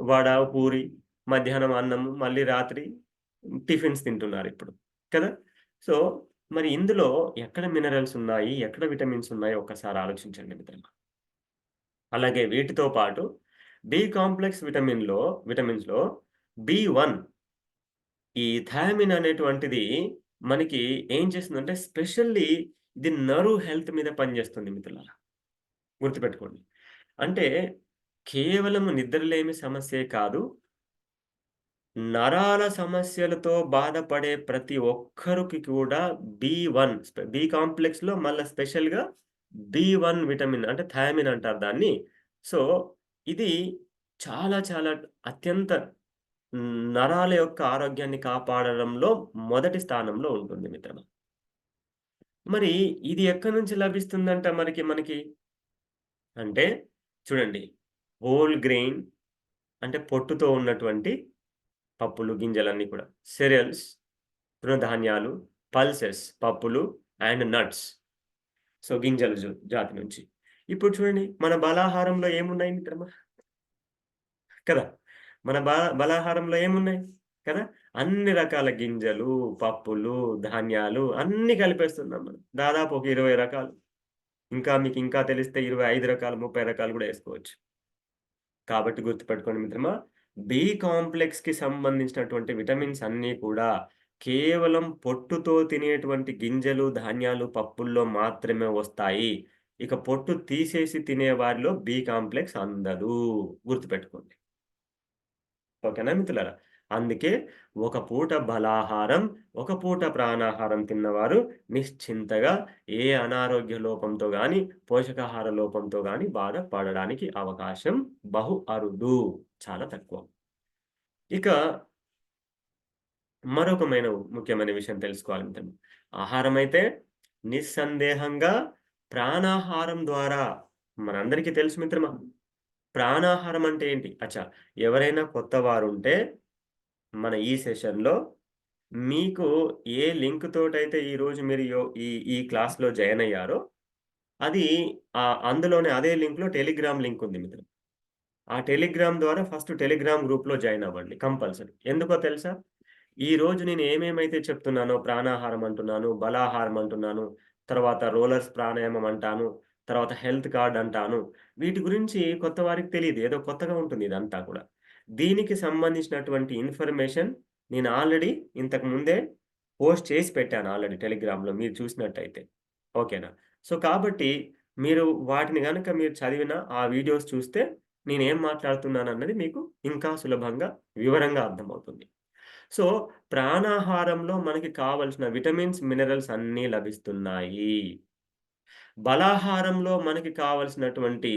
వడ, పూరి, మధ్యాహ్నం అన్నము, మళ్ళీ రాత్రి టిఫిన్స్ తింటున్నారిప్పుడు. కదా! సో, మరి ఇందులో ఎక్కడ మినరల్స్ ఉన్నాయి? ఎక్కడ విటమిన్స్ ఉన్నాయి? ఒక్కసారి ఆలోచించండి మిత్రమా. అలాగే వీటితో పాటు బి కాంప్లెక్స్ విటమిన్స్‌లో బి1 ఈ థయామిన్ అనేటువంటిది మనకి ఏం చేస్తుందంటే స్పెషల్లీ ఇది నర్వ్ హెల్త్ మీద పనిచేస్తుంది మిత్రులారా. గుర్తుపెట్టుకోండి. అంటే కేవలం నిద్రలేమి సమస్యే కాదు. నరాల సమస్యలతో బాధపడే ప్రతి ఒక్కరికి కూడా బి1 బి కాంప్లెక్స్‌లో మళ్ళా స్పెషల్‌గా బి1 విటమిన్ అంటే థయామిన్ అంటారు దాన్ని. సో, ఇది చాలా చాలా అత్యంత నరాల యొక్క ఆరోగ్యాన్ని కాపాడడంలో మొదటి స్థానంలో ఉంటుంది మిత్రమా. మరి ఇది ఎక్కడి నుంచి లభిస్తుందంట మనకి? అంటే చూడండి, హోల్ గ్రెయిన్ అంటే పొట్టుతో ఉన్నటువంటి పప్పులు, గింజలన్నీ కూడా. సెరియల్స్ తృణధాన్యాలు, పల్సెస్ పప్పులు అండ్ నట్స్. సో, గింజల జాతి నుంచి. ఇప్పుడు చూడండి మన బలాహారంలో ఏమున్నాయి మిత్రమా? కదా! మన బలాహారంలో ఏమున్నాయి? కదా! అన్ని రకాల గింజలు, పప్పులు, ధాన్యాలు అన్నీ కలిపేస్తున్నాం మనం. దాదాపు ఒక 20 రకాలు. ఇంకా మీకు ఇంకా తెలిస్తే 25 రకాలు, 30 రకాలు గూడా ఏసుకోవచ్చు. కాబట్టి గుర్తుపెట్టుకోండి మిత్రమా. బి కాంప్లెక్స్‌కి సంబంధించినటువంటి విటమిన్స్ అన్నీ కూడా కేవలం పొట్టుతో తినేటువంటి గింజలు, ధాన్యాలు, పప్పుల్లో మాత్రమే వస్తాయి. ఇక పొట్టు తీసేసి తినే వారిలో బి కాంప్లెక్స్ అందదు. గుర్తుపెట్టుకోండి. ఓకేనా మిత్రులారా? అందుకే ఒక పూట బలాహారం, ఒక పూట ప్రాణాహారం తిన్నవారు నిశ్చింతగా ఏ అనారోగ్య లోపంతో గాని, పోషకాహార లోపంతో గాని బాధపడడానికి అవకాశం బహు అరుదు. చాలా తక్కువ. ఇక ముఖ్యమైన విషయం తెలుసుకోవాలి మిత్రమా. ఆహారమైతే నిస్సందేహంగా ప్రాణాహారం ద్వారా మనందరికీ తెలుసు మిత్రమా. ప్రాణాహారం అంటే ఏంటి? అచ్చా! ఎవరైనా కొత్తవారుంటే మన ఈ సెషన్‌లో మీకు ఏ లింక్ తోటైతే ఈరోజు మీరు ఈ క్లాస్‌లో జాయిన్ అయ్యారో, అది అందులోనే అదే లింక్‌లో టెలిగ్రామ్ లింక్ ఉంది మిత్రులు. ఆ టెలిగ్రామ్ ద్వారా ఫస్ట్ టెలిగ్రామ్ గ్రూప్‌లో జాయిన్ అవ్వండి కంపల్సరీ. ఎందుకో తెలుసా? ఈరోజు నేను ఏమేమైతే చెప్తున్నానో ప్రాణాహారం అంటున్నాను, బలాహారం అంటున్నాను, తర్వాత రోలర్స్ ప్రాణాయామం అంటాను, తర్వాత హెల్త్ కార్డ్ అంటాను. వీటి గురించి కొత్త వారికి తెలీదు. ఏదో కొత్తగా ఉంటుంది ఇదంతా కూడా. దీనికి సంబంధించినటువంటి ఇన్ఫర్మేషన్ నేను ఆల్రెడీ ఇంతకు ముందే పోస్ట్ చేసి పెట్టాను ఆల్రెడీ టెలిగ్రామ్‌లో మీరు చూసినట్టయితే. ఓకేనా? సో, కాబట్టి మీరు వాటిని గనక మీరు చదివిన ఆ వీడియోస్ చూస్తే నేనేం మాట్లాడుతున్నానన్నది మీకు ఇంకా సులభంగా, వివరంగా అర్థమవుతుంది. సో, ప్రాణాహారంలో మనకి కావాల్సిన విటమిన్స్, మినరల్స్ అన్నీ లభిస్తున్నాయి. బలాహారంలో మనకి కావాల్సినటువంటి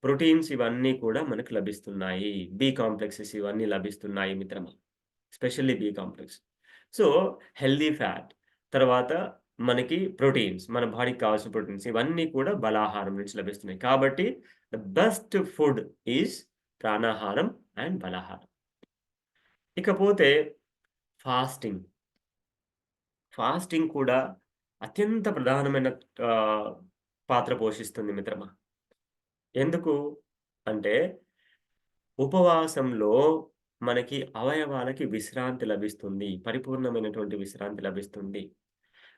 ప్రోటీన్స్ ఇవన్నీ కూడా మనకు లభిస్తున్నాయి. బి కాంప్లెక్సెస్ ఇవన్నీ లభిస్తున్నాయి మిత్రమా. Especially B complex. So, healthy fat, తర్వాత మనకి ప్రోటీన్స్, మన బాడీకి కావాల్సిన ప్రోటీన్స్ ఇవన్నీ కూడా బలాహారం నుంచి లభిస్తున్నాయి. కాబట్టి ద బెస్ట్ ఫుడ్ ఈజ్ ప్రాణాహారం అండ్ బలాహారం. ఇకపోతే ఫాస్టింగ్. ఫాస్టింగ్ కూడా అత్యంత ప్రధానమైన ఆహ్, పాత్ర పోషిస్తుంది మిత్రమా. ఎందుకు అంటే ఉపవాసంలో మనకి అవయవాలకి విశ్రాంతి లభిస్తుంది. పరిపూర్ణమైనటువంటి విశ్రాంతి లభిస్తుంది.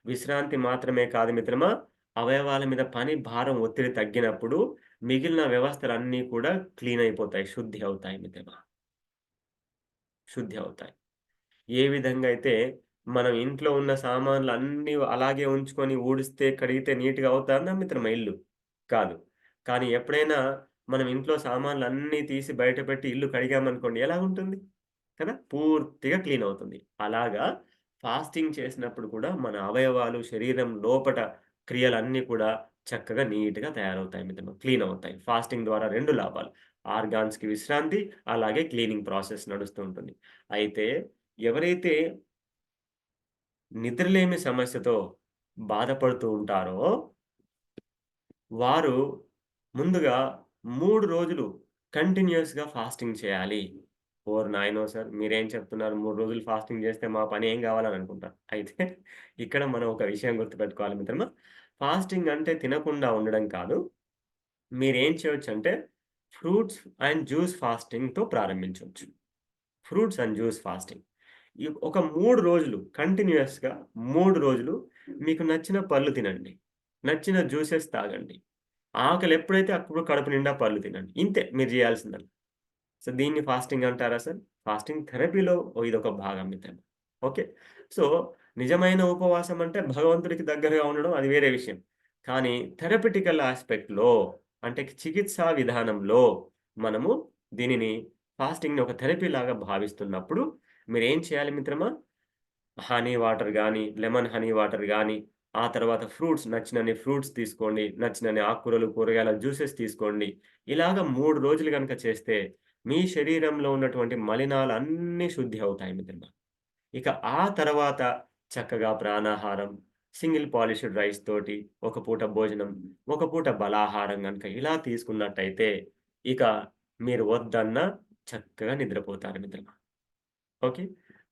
విశ్రాంతి మాత్రమే కాదు మిత్రమా, అవయవాల మీద పని భారం, ఒత్తిడి తగ్గినప్పుడు మిగిలిన వ్యవస్థలన్నీ కూడా క్లీన్ అయిపోతాయి. శుద్ధి అవుతాయి మిత్రమా. శుద్ధి అవుతాయి. ఏ విధంగా అయితే మనం ఇంట్లో ఉన్న సామాన్లన్నీ అలాగే ఉంచుకొని ఊడిస్తే, కడిగితే నీట్‌గా అవుతుందా మిత్రమా ఇల్లు? కాదు. కానీ ఎప్పుడైనా మనం ఇంట్లో సామాన్లన్నీ తీసి బయట పెట్టి ఇల్లు కడిగామనుకోండి ఎలాగుంటుంది? కదా! పూర్తిగా క్లీన్ అవుతుంది. అలాగా ఫాస్టింగ్ చేసినప్పుడు కూడా మన అవయవాలు, శరీరం లోపట క్రియలన్నీ కూడా చక్కగా నీట్‌గా తయారవుతాయి మిత్రమా. క్లీన్ అవుతాయి. ఫాస్టింగ్ ద్వారా 2 లాభాలు. ఆర్గాన్స్‌కి విశ్రాంతి, అలాగే క్లీనింగ్ ప్రాసెస్ నడుస్తూ ఉంటుంది. అయితే ఎవరైతే నిద్రలేమి సమస్యతో బాధపడుతూ ఉంటారో, వారు ముందుగా 3 రోజులు కంటిన్యూయస్‌గా ఫాస్టింగ్ చేయాలి. ఓరి నాయనో సార్! మీరేం చెప్తున్నారు 3 రోజులు ఫాస్టింగ్ చేస్తే మా పని ఏం కావాలని అనుకుంటారు. అయితే ఇక్కడ మనం ఒక విషయం గుర్తుపెట్టుకోవాలి మిత్రమా. ఫాస్టింగ్ అంటే తినకుండా ఉండడం కాదు. మీరేం చేయొచ్చంటే ఫ్రూట్స్ అండ్ జ్యూస్ ఫాస్టింగ్‌తో ప్రారంభించొచ్చు. Fruits and juice fasting. ఒక 3 రోజులు కంటిన్యూయస్‌గా 3 రోజులు మీకు నచ్చిన పళ్ళు తినండి. నచ్చిన జ్యూసెస్ తాగండి. ఆకలెప్పుడైతే అప్పుడు కడుపు నిండా పళ్ళు తినండి. ఇంతే మీరు జేయాల్సిందల్లా. సో, దీన్ని ఫాస్టింగ్ అంటారా సార్? ఫాస్టింగ్ థెరపీలో ఇదొక భాగం మిత్రమా. ఓకే. సో, నిజమైన ఉపవాసం అంటే భగవంతుడికి దగ్గరగా ఉండడం అది వేరే విషయం. కానీ థెరపిటికల్ యాస్పెక్ట్‌లో అంటే చికిత్సా విధానంలో మనము దీనిని ఫాస్టింగ్‌ని ఒక థెరపీలాగా భావిస్తున్నప్పుడు మీరేం చేయాలి మిత్రమా? హనీ వాటర్ గాని, లెమన్ హనీ వాటర్ గాని, ఆ తర్వాత ఫ్రూట్స్ నచ్చినన్ని ఫ్రూట్స్ తీసుకోండి. నచ్చినన్ని ఆకుకూరలు, కూరగాయల జ్యూసెస్ తీసుకోండి. ఇలాగ 3 రోజులు గనక చేస్తే మీ శరీరంలో ఉన్నటువంటి మలినాలన్నీ శుద్ధి అవుతాయి మిత్రమా. ఇక ఆ తర్వాత చక్కగా ప్రాణాహారం, సింగిల్ పాలిష్డ్ రైస్ తోటి ఒక పూట భోజనం, ఒక పూట బలాహారం గనక ఇలా తీసుకున్నట్టయితే ఇక మీరు వద్దన్నా చక్కగా నిద్రపోతారు మిత్రమా. ఓకే.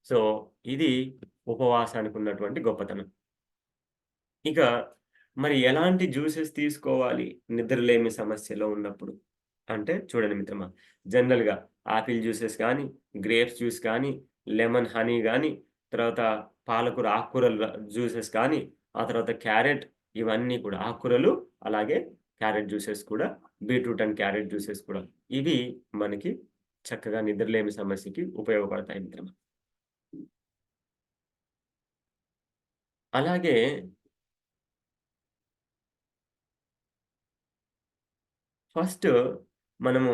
సో, ఇది ఉపవాసానికి ఉన్నటువంటి గొప్పతనం. ఇక మరి ఎలాంటి జ్యూసెస్ తీసుకోవాలి నిద్రలేమి సమస్యలో ఉన్నప్పుడు? అంటే చూడండి మిత్రమా, జనరల్‌గా ఆపిల్ జ్యూసెస్ గానీ, గ్రేప్స్ జ్యూస్ కానీ, లెమన్ హనీ గానీ, తర్వాత పాలకూర ఆకుకూరల జ్యూసెస్ కానీ, ఆ తర్వాత క్యారెట్ ఇవన్నీ కూడా ఆకుకూరలు, అలాగే క్యారెట్ జ్యూసెస్ కూడా, బీట్రూట్ అండ్ క్యారెట్ జ్యూసెస్ కూడా. ఇవి మనకి చక్కగా నిద్రలేమి సమస్యకి ఉపయోగపడతాయి మిత్రమా. అలాగే ఫస్ట్ మనము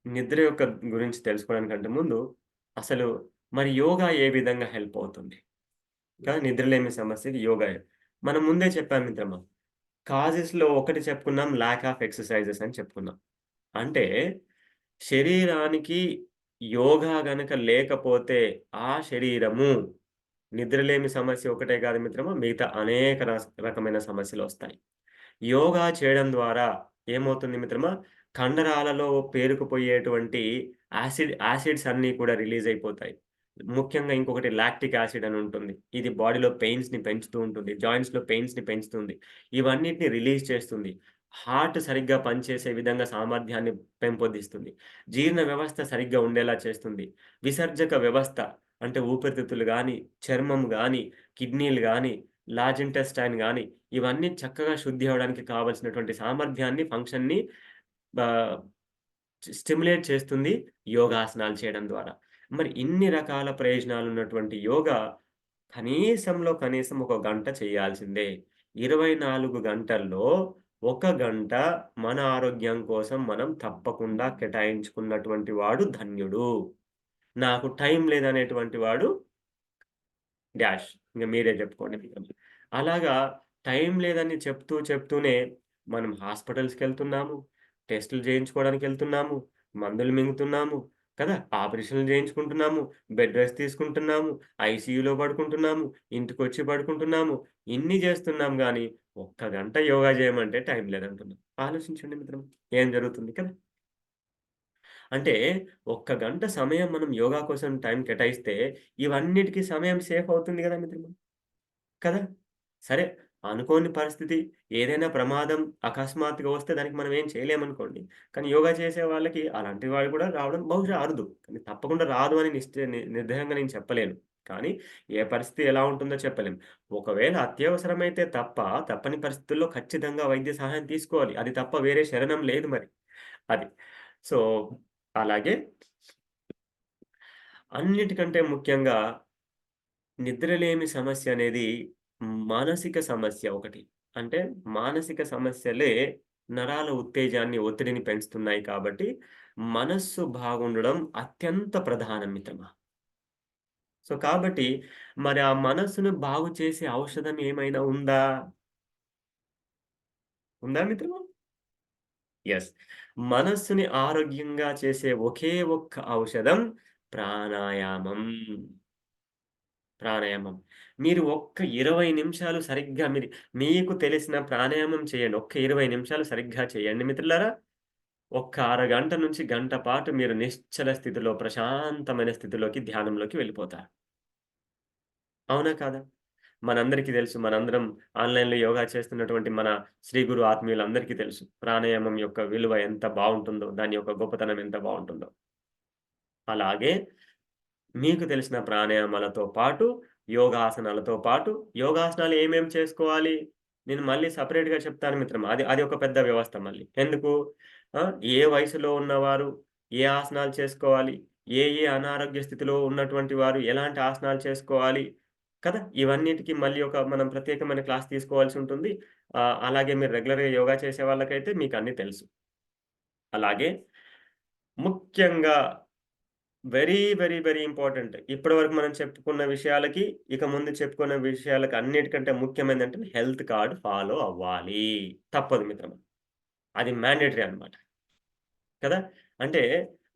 నిద్ర యొక్క గురించి తెలుసుకోవడానికంటే ముందు, అసలు మరి యోగా ఏ విధంగా హెల్ప్ అవుతుంది? నిద్రలేమి సమస్యకి యోగా. మనం ముందే చెప్పాం మిత్రమా. కాజెస్‌లో ఒకటి చెప్పుకున్నాం ల్యాక్ ఆఫ్ ఎక్సర్‌సైజెస్ అని చెప్పుకున్నాం. అంటే శరీరానికి యోగా గనక లేకపోతే ఆ శరీరము నిద్రలేమి సమస్య ఒకటే కాదు మిత్రమా, మిగతా అనేక రకమైన సమస్యలొస్తాయి. యోగా చేయడం ద్వారా ఏమవుతుంది మిత్రమా, కండరాలలో పేరుకుపోయేటువంటి యాసిడ్స్ అన్నీ కూడా రిలీజ్ అయిపోతాయి. ముఖ్యంగా ఇంకొకటి లాక్టిక్ యాసిడ్ అని ఉంటుంది. ఇది బాడీలో పెయిన్స్‌ని పెంచుతూ ఉంటుంది. జాయింట్స్‌లో పెయిన్స్‌ని పెంచుతుంది. ఇవన్నిటిని రిలీజ్ చేస్తుంది. హార్ట్ సరిగ్గా పనిచేసే విధంగా సామర్థ్యాన్ని పెంపొందిస్తుంది. జీర్ణ వ్యవస్థ సరిగ్గా ఉండేలా చేస్తుంది. విసర్జక వ్యవస్థ అంటే ఊపిరితిత్తులు గాని, చర్మం గాని, కిడ్నీలు గాని, లార్జ్ ఇంటెస్టైన్ గాని ఇవన్నీ చక్కగా శుద్ధి అవ్వడానికి కావాల్సినటువంటి సామర్థ్యాన్ని, ఫంక్షన్‌ని ఆహ్, స్టిమ్యులేట్ చేస్తుంది యోగాసనాలు చేయడం ద్వారా. మరి ఇన్ని రకాల ప్రయోజనాలున్నటువంటి యోగా కనీసంలో కనీసం ఒక గంట చేయాల్సిందే. 24 గంటల్లో ఒక గంట మన ఆరోగ్యం కోసం మనం తప్పకుండా కేటాయించుకున్నటువంటి వాడు ధన్యుడు. నాకు టైం లేదనేటువంటి వాడు డాష్. ఇంక మీరే చెప్పుకోండి. అలాగా టైం లేదని చెప్తూనే మనం హాస్పిటల్స్‌కెళ్తున్నాము, టెస్టులు చేయించుకోవడానికెళ్తున్నాము, మందులు మింగుతున్నాము కదా! ఆపరేషన్‌లు చేయించుకుంటున్నాము, బెడ్ రెస్ట్ తీసుకుంటున్నాము, ఐసీయూలో పడుకుంటున్నాము, ఇంటికొచ్చి పడుకుంటున్నాము. ఇన్ని చేస్తున్నాం గానీ, ఒక్క గంట యోగా చేయమంటే టైం లేదంటున్నాం. ఆలోచించండి మిత్రమా ఏం జరుగుతుంది కదా! అంటే ఒక్క గంట సమయం మనం యోగా కోసం టైం కేటాయిస్తే, ఇవన్నిటికి సమయం సేఫ్ అవుతుంది గదా మిత్రమా! కదా! సరే, అనుకోని పరిస్థితి ఏదైనా ప్రమాదం అకస్మాత్తుగా వస్తే దానికి మనం ఏం చేయలేమనుకోండి. కానీ యోగా చేసే వాళ్ళకి అలాంటి వాళ్ళు కూడా రావడం బహుశా అరుదు. కానీ తప్పకుండా రాదు అని నిర్భయంగా నేను చెప్పలేను. కానీ ఏ పరిస్థితి ఎలా ఉంటుందో చెప్పలేం. ఒకవేళ అత్యవసరమైతే తప్ప, తప్పని పరిస్థితుల్లో ఖచ్చితంగా వైద్య సహాయం తీసుకోవాలి. అది తప్ప వేరే శరణం లేదు మరి. అది. సో, అలాగే అన్నిటికంటే ముఖ్యంగా నిద్రలేమి సమస్య అనేది మానసిక సమస్య ఒకటి. అంటే మానసిక సమస్యలే నరాల ఉత్తేజాన్ని, ఒత్తిడిని పెంచుతున్నాయి కాబట్టి, మనస్సు బాగుండడం అత్యంత ప్రధానం మిత్రమా. సో, కాబట్టి మరి ఆ మనస్సును బాగు చేసే ఔషధం ఏమైనా ఉందా? ఉందా మిత్రమా? యెస్. మనస్సుని ఆరోగ్యంగా చేసే ఒకే ఒక్క ఔషధం ప్రాణాయామం. ప్రాణాయామం. మీరు ఒక్క 20 నిమిషాలు సరిగ్గా మీకు తెలిసిన ప్రాణాయామం చేయండి. ఒక్క 20 నిమిషాలు సరిగ్గా చేయండి మిత్రులారా. ఒక్క అరగంట నుంచి గంట పాటు మీరు నిశ్చల స్థితిలో, ప్రశాంతమైన స్థితిలోకి, ధ్యానంలోకి వెళ్ళిపోతారు. అవునా? కాదా? మనందరికీ తెలుసు. మనందరం ఆన్‌లైన్‌లో యోగా చేస్తున్నటువంటి మన శ్రీ గురు ఆత్మీయులందరికీ తెలుసు. ప్రాణాయామం యొక్క విలువ ఎంత బావుంటుందో, దాని యొక్క గొప్పతనం ఎంత బావుంటుందో. అలాగే మీకు తెలిసిన ప్రాణాయామాలతో పాటు, యోగాసనాలతో పాటు, యోగాసనాలు ఏమేమి చేసుకోవాలి? నేను మళ్ళీ సెపరేట్‌గా చెప్తాను మిత్రమా. అది అది ఒక పెద్ద వ్యవస్థ మళ్ళీ. ఎందుకు? ఏ వయసులో ఉన్నవారు ఏ ఆసనాలు చేసుకోవాలి? ఏ అనారోగ్య స్థితిలో ఉన్నటువంటి వారు ఎలాంటి ఆసనాలు చేసుకోవాలి? కదా! ఇవన్నిటికి మళ్ళీ మనం ప్రత్యేకమైన క్లాస్ తీసుకోవాల్సి ఉంటుంది. అలాగే మీరు రెగ్యులర్‌గా యోగా చేసే వాళ్ళకైతే మీకన్నీ తెలుసు. అలాగే ముఖ్యంగా వెరీ ఇంపార్టెంట్. ఇప్పటివరకు మనం చెప్పుకున్న విషయాలకి, ఇక ముందు చెప్పుకున్న విషయాలకి అన్నిటికంటే ముఖ్యమైనదేంటంటే హెల్త్ కార్డ్ ఫాలో అవ్వాలి. తప్పదు మిత్రమా. అది మ్యాండేటరీ అన్నమాట. కదా! అంటే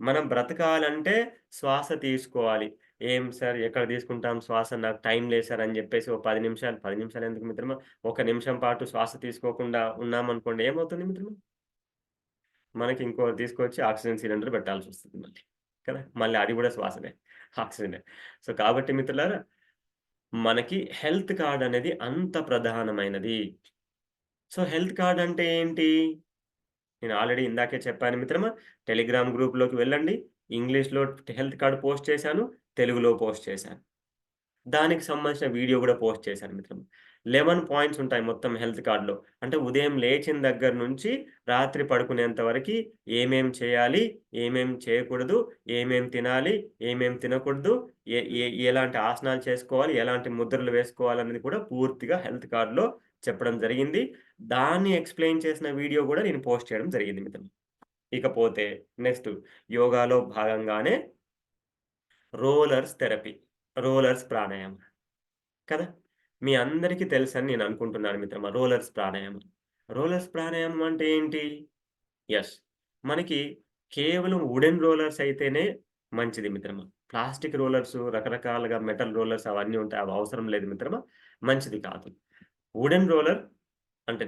మనం బ్రతకాలంటే శ్వాస తీసుకోవాలి. ఏం సార్ ఎక్కడ తీసుకుంటాం శ్వాస నాకు టైం లేదు సార్ అని జెప్పేసి ఓ 10 నిమిషాలు ఎందుకు మిత్రమా, ఒక నిమిషం పాటు శ్వాస తీసుకోకుండా ఉన్నామనుకోండి ఏమవుతుంది మిత్రమా? మనకి ఇంకోటి తీసుకొచ్చి ఆక్సిజన్ సిలిండర్ పెట్టాల్సొస్తది మళ్ళీ. కదా! మళ్ళీ అది గూడా శ్వాసనే. ఆక్సిజనే. సో, కాబట్టి మిత్రులారా మనకి హెల్త్ కార్డ్ అనేది అంత ప్రధానమైనది. సో, హెల్త్ కార్డ్ అంటే ఏంటి? నేను ఆల్రెడీ ఇందాకే చెప్పాను మిత్రమా. టెలిగ్రామ్ గ్రూప్‌లోకి వెళ్ళండి. ఇంగ్లీష్‌లో హెల్త్ కార్డ్ పోస్ట్ చేశాను. తెలుగులో పోస్ట్ చేశాను. దానికి సంబంధించిన వీడియో గూడా పోస్ట్ చేశాను మిత్రమా. 11 పాయింట్స్ ఉంటాయి మొత్తం హెల్త్ కార్డ్‌లో. అంటే ఉదయం లేచిన దగ్గర నుంచి రాత్రి పడుకునేంత వరకి ఏమేం చేయాలి? ఏమేం చేయకూడదు? ఏమేం తినాలి? ఏమేం తినకూడదు? ఎ ఎ ఎలాంటి ఆసనాలు చేసుకోవాలి? ఎలాంటి ముద్రలు వేసుకోవాలనేది కూడా పూర్తిగా హెల్త్ కార్డ్‌లో చెప్పడం జరిగింది. దాన్ని ఎక్స్‌ప్లెయిన్ చేసిన వీడియో గూడా నేను పోస్ట్ చేయడం జరిగింది మిత్రమా. ఇకపోతే నెక్స్ట్ యోగాలో భాగంగానే రోలర్స్ థెరపీ. రోలర్స్ ప్రాణాయామం. కదా! మీ అందరికీ తెలుసని నేను అనుకుంటున్నాను మిత్రమా రోలర్స్ ప్రాణాయామం. రోలర్స్ ప్రాణాయామం అంటే ఏంటి? యెస్. మనకి కేవలం వుడెన్ రోలర్స్ అయితేనే మంచిది మిత్రమా. ప్లాస్టిక్ రోలర్స్, రకరకాలుగా మెటల్ రోలర్స్ అవన్నీ ఉంటాయి. అవి అవసరం లేదు మిత్రమా. మంచిది కాదు. వుడెన్ రోలర్ అంటే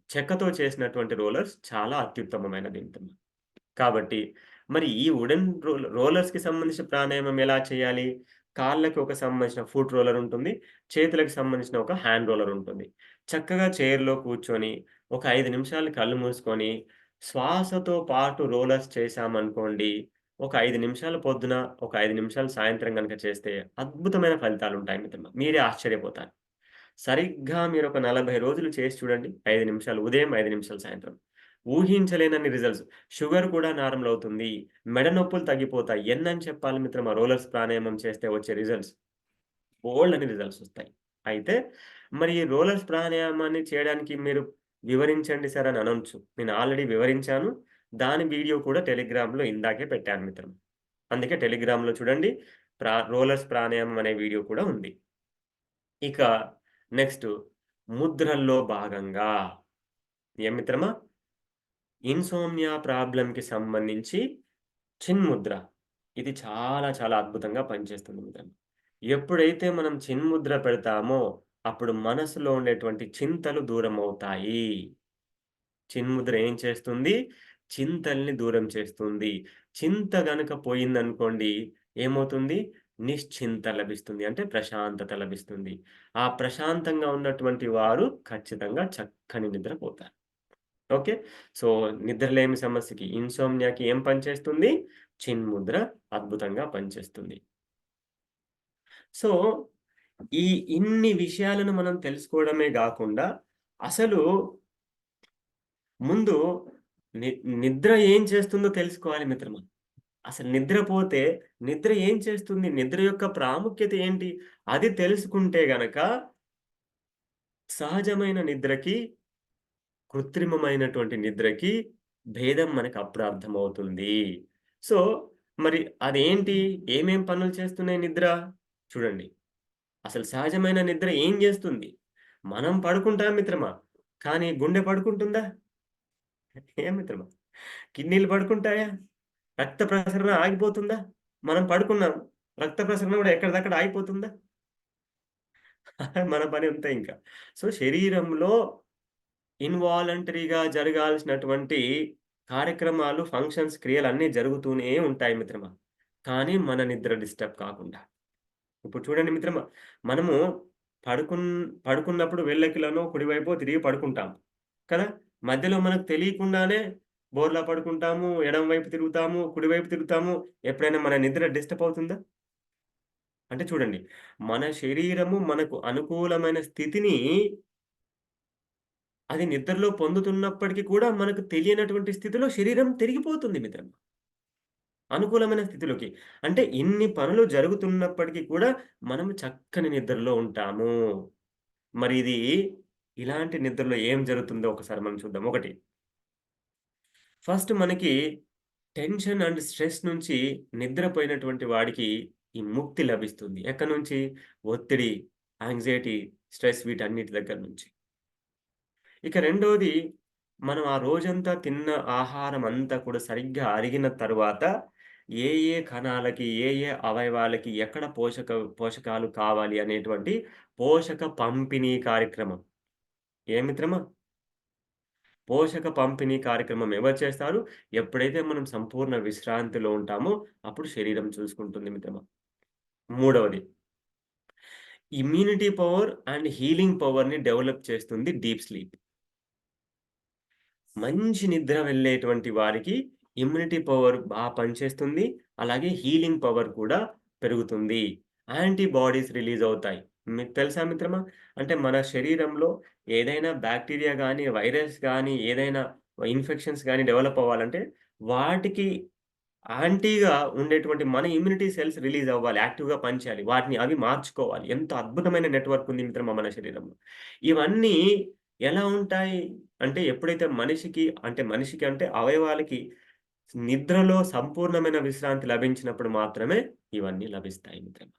చెక్కతో చేసినటువంటి రోలర్స్ చాలా అత్యుత్తమమైనది మిత్రమా. కాబట్టి మరి ఈ వుడెన్ రోలర్స్‌కి సంబంధించిన ప్రాణాయామం ఎలా చేయాలి? కాళ్ళకి ఒక సంబంధించిన ఫుట్ రోలర్ ఉంటుంది. చేతులకు సంబంధించిన ఒక హ్యాండ్ రోలర్ ఉంటుంది. చక్కగా చైర్‌లో కూర్చొని ఒక 5 నిమిషాలు కళ్ళు మూసుకొని శ్వాసతో పాటు రోలర్స్ చేశామనుకోండి. ఒక 5 నిమిషాలు పొద్దున, ఒక 5 నిమిషాలు సాయంత్రం గనక చేస్తే అద్భుతమైన ఫలితాలుంటాయి మిత్రమా. మీరే ఆశ్చర్యపోతారు. సరిగ్గా మీరొక 40 రోజులు చేసి చూడండి. 5 నిమిషాలు ఉదయం, 5 నిమిషాలు సాయంత్రం. ఊహించలేనన్ని రిజల్ట్స్. షుగర్ కూడా నార్మల్ అవుతుంది. మెడ నొప్పులు తగ్గిపోతాయి. ఎన్నని చెప్పాలి మిత్రమా రోలర్స్ ప్రాణాయామం చేస్తే వచ్చే రిజల్ట్స్. బోలెడన్ని రిజల్ట్స్ ఒస్తాయి. అయితే మరి ఈ రోలర్స్ ప్రాణాయామాన్ని చేయడానికి మీరు వివరించండి సార్ అని అనొచ్చు. నేను ఆల్రెడీ వివరించాను. దాని వీడియో కూడా టెలిగ్రామ్‌లో ఇందాకే పెట్టాను మిత్రమా. అందుకే టెలిగ్రామ్‌లో చూడండి. రోలర్స్ ప్రాణాయామం అనే వీడియో కూడా ఉంది. ఇక నెక్స్ట్ ముద్రల్లో భాగంగా ఏం మిత్రమా? ఇన్సోమ్నియా ప్రాబ్లమ్‌కి సంబంధించి చిన్ముద్ర. ఇది చాలా అద్భుతంగా పనిచేస్తుంది మిత్రమా. ఎప్పుడైతే మనం చిన్ముద్ర పెడతామో, అప్పుడు మనసులో ఉండేటువంటి చింతలు దూరమవుతాయి. చిన్ముద్ర ఏం చేస్తుంది? చింతల్ని దూరం చేస్తుంది. చింత గనక పోయిందనుకోండి, ఏమవుతుంది? నిశ్చింత లభిస్తుంది. అంటే ప్రశాంతత లభిస్తుంది. ఆ ప్రశాంతంగా ఉన్నటువంటి వారు ఖచ్చితంగా చక్కని నిద్రపోతారు. ఓకే. సో, నిద్రలేమి సమస్యకి ఇన్సోమ్నియాకి ఏం పనిచేస్తుంది? చిన్ముద్ర అద్భుతంగా పనిచేస్తుంది. సో, ఈ ఇన్ని విషయాలను మనం తెలుసుకోవడమే గాకుండా, అసలు ముందు ని నిద్ర ఏం చేస్తుందో తెలుసుకోవాలి మిత్రమా. అసలు నిద్రపోతే నిద్ర ఏం చేస్తుంది? నిద్ర యొక్క ప్రాముఖ్యత ఏంటి? అది తెలుసుకుంటే గనక సహజమైన నిద్రకి కృత్రిమమైనటువంటి నిద్రకి భేదం మనకప్పుడు అర్థమవుతుంది. సో, మరి అదేంటి? ఏమేం పనులు చేస్తున్నాయి నిద్ర? చూడండి. అసలు సహజమైన నిద్ర ఏం జేస్తుంది? మనం పడుకుంటాం మిత్రమా. కానీ గుండె పడుకుంటుందా? ఏం మిత్రమా? కిడ్నీలు పడుకుంటాయా? రక్త ప్రసరణ ఆగిపోతుందా? మనం పడుకున్నాం. రక్త ప్రసరణ గూడా ఎక్కడిదక్కడ ఆగిపోతుందా? మన పని అంతే ఇంకా. సో, శరీరంలో ఇన్వాలంటరీగా జరగాల్సినటువంటి కార్యక్రమాలు, ఫంక్షన్స్, క్రియలన్నీ జరుగుతూనే ఉంటాయి మిత్రమా. కానీ మన నిద్ర డిస్టర్బ్ కాకుండా. ఇప్పుడు చూడండి మిత్రమా, మనము పడుకున్ పడుకున్నప్పుడు వెళ్ళకిలను కుడివైపో తిరిగి పడుకుంటాం. కదా! మధ్యలో మనకు తెలియకుండానే బోర్లా పడుకుంటాము, ఎడమ వైపు తిరుగుతాము, కుడివైపు తిరుగుతాము. ఎప్పుడైనా మన నిద్ర డిస్టర్బ్ అవుతుందా? అంటే చూడండి, మన శరీరము మనకు అనుకూలమైన స్థితిని అది నిద్రలో పొందుతున్నప్పటికి కూడా మనకు తెలియనటువంటి స్థితిలో శరీరం తిరిగిపోతుంది మిత్రమా. అనుకూలమైన స్థితిలోకి. అంటే ఇన్ని పనులు జరుగుతున్నప్పటికి కూడా మనం చక్కని నిద్రలో ఉంటాము. మరి ఇది ఇలాంటి నిద్రలో ఏం జరుగుతుందో ఒకసారి మనం చూద్దాం. ఒకటి, ఫస్ట్ మనకి టెన్షన్ అండ్ స్ట్రెస్ నుంచి నిద్రపోయినటువంటి వాడికి ఈ ముక్తి లభిస్తుంది. ఎక్కడి నుంచి? ఒత్తిడి, యాంక్సైటీ, స్ట్రెస్ వీటన్నిటి దగ్గర నుంచి. ఇక రెండోది, మనం ఆ రోజంతా తిన్న ఆహారం అంతా కూడా సరిగ్గా అరిగిన తరువాత, ఏ ఏ కణాలకి, ఏ ఏ అవయవాలకి ఎక్కడ పోషకాలు కావాలి అనేటువంటి పోషక పంపిణీ కార్యక్రమం. ఏ మిత్రమా? పోషక పంపిణీ కార్యక్రమం ఎవరు చేస్తారు? ఎప్పుడైతే మనం సంపూర్ణ విశ్రాంతిలో ఉంటామో, అప్పుడు శరీరం చూసుకుంటుంది మిత్రమా. మూడవది, ఇమ్యూనిటీ పవర్ అండ్ హీలింగ్ పవర్‌ని డెవలప్ చేస్తుంది డీప్ స్లీప్. మంచి నిద్ర వెళ్ళేటువంటి వారికి ఇమ్యూనిటీ పవర్ పనిచేస్తుంది. అలాగే హీలింగ్ పవర్ కూడా పెరుగుతుంది. యాంటీబాడీస్ రిలీజ్ అవుతాయి. మీకు తెలుసా మిత్రమా? అంటే మన శరీరంలో ఏదైనా బాక్టీరియా గాని, వైరస్ గాని, ఏదైనా ఇన్ఫెక్షన్స్ గాని డెవలప్ అవ్వాలంటే వాటికి యాంటీగా ఉండేటువంటి మన ఇమ్యూనిటీ సెల్స్ రిలీజ్ అవ్వాలి. యాక్టివ్‌గా పనిచేయాలి. వాటిని అవి మార్చుకోవాలి. ఎంత అద్భుతమైన నెట్‌వర్క్ ఉంది మిత్రమా మన శరీరంలో. ఇవన్నీ ఎలా ఉంటాయి అంటే ఎప్పుడైతే మనిషికి అంటే అవయవాలకి నిద్రలో సంపూర్ణమైన విశ్రాంతి లభించినప్పుడు మాత్రమే ఇవన్నీ లభిస్తాయి మిత్రమా.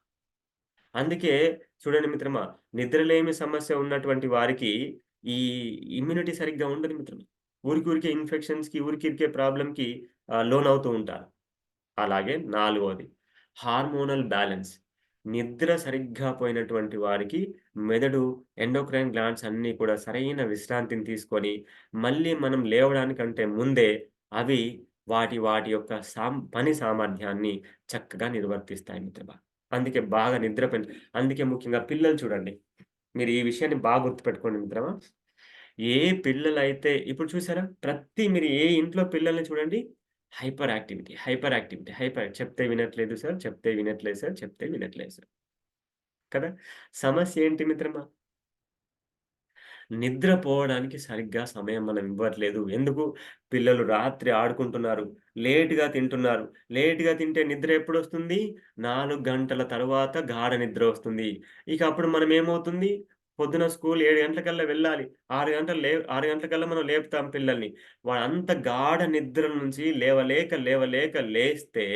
అందుకే చూడండి మిత్రమా, నిద్రలేమి సమస్య ఉన్నటువంటి వారికి ఈ ఇమ్యూనిటీ సరిగ్గా ఉండదు మిత్రమా. ఊరికే ఇన్ఫెక్షన్స్‌కి, ఊరికే ప్రాబ్లమ్‌కి లోనవుతూ ఉంటారు. అలాగే నాలుగవది, హార్మోనల్ బ్యాలెన్స్. నిద్ర సరిగ్గా పోయినటువంటి వారికి మెదడు, ఎండోక్రైన్ గ్లాండ్స్ అన్నీ కూడా సరైన విశ్రాంతిని తీసుకొని, మళ్ళీ మనం లేవడానికంటే ముందే అవి వాటి యొక్క పని సామర్థ్యాన్ని చక్కగా నిర్వర్తిస్తాయి మిత్రమా. అందుకే బాగా అందుకే ముఖ్యంగా పిల్లలు చూడండి. మీరు ఈ విషయాన్ని బాగా గుర్తుపెట్టుకోండి మిత్రమా. ఏ పిల్లలైతే ఇప్పుడు చూసారా? మీరు ఏ ఇంట్లో పిల్లల్ని చూడండి, హైపర్ చెప్తే వినట్లేదు సార్, చెప్తే వినట్లేదు సార్, చెప్తే వినట్లేదు సార్. కదా! సమస్య ఏంటి మిత్రమా? నిద్రపోవడానికి సరిగ్గా సమయం మనం ఇవ్వట్లేదు. ఎందుకు? పిల్లలు రాత్రి ఆడుకుంటున్నారు, లేట్‌గా తింటున్నారు. లేట్‌గా తింటే నిద్ర ఎప్పుడొస్తుంది? 4 గంటల తరువాత గాఢ నిద్ర వస్తుంది. ఇక అప్పుడు మనం ఏమవుతుంది? పొద్దున స్కూల్ 7 గంటలకల్లా వెళ్ళాలి. 6 గంటలకల్లా మనం లేపుతాం పిల్లల్ని. వాడంత గాఢ నిద్ర నుంచి లేవలేక లేస్తే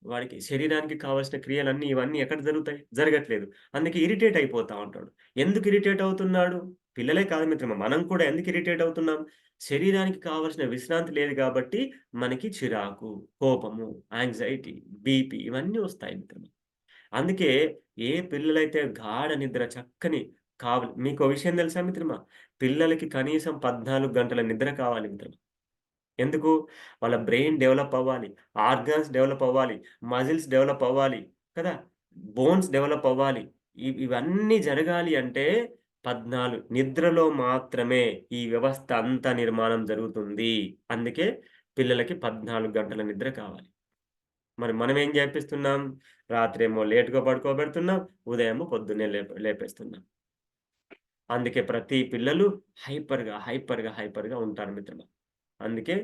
వాడికి శరీరానికి కావాల్సిన క్రియలన్నీ ఇవన్నీ ఎక్కడ జరుగుతాయి? జరగట్లేదు. అందుకే ఇరిటేట్ అయిపోతా ఉంటాడు. ఎందుకు ఇరిటేట్ అవుతున్నాడు? పిల్లలే కాదు మిత్రమా. మనం కూడా ఎందుకు ఇరిటేట్ అవుతున్నాం? శరీరానికి కావాల్సిన విశ్రాంతి లేదు గాబట్టి, మనకి చిరాకు, కోపము, యాంక్సైటీ, బీపీ ఇవన్నీ వస్తాయి మిత్రమా. అందుకే ఏ పిల్లలైతే గాఢ నిద్ర చక్కని మీకో విషయం తెలుసా మిత్రమా? పిల్లలకి కనీసం 14 గంటల నిద్ర కావాలి మిత్రమా. ఎందుకు? వాళ్ళ బ్రెయిన్ డెవలప్ అవ్వాలి. ఆర్గాన్స్ డెవలప్ అవ్వాలి. మజిల్స్ డెవలప్ అవ్వాలి. కదా! బోన్స్ డెవలప్ అవ్వాలి. ఇవన్నీ జరగాలి అంటే 14 నిద్రలో మాత్రమే ఈ వ్యవస్థ అంతా నిర్మాణం జరుగుతుంది. అందుకే పిల్లలకి 14 గంటల నిద్ర కావాలి. మరి మనమేం జేపిస్తున్నాం? రాత్రేమో లేట్‌గా పడుకోబెడుతున్నాం. ఉదయమో పొద్దున్నే లేపేస్తున్నాం. అందుకే ప్రతి పిల్లలు హైపర్‌గా ఉంటారు మిత్రమా. అందుకే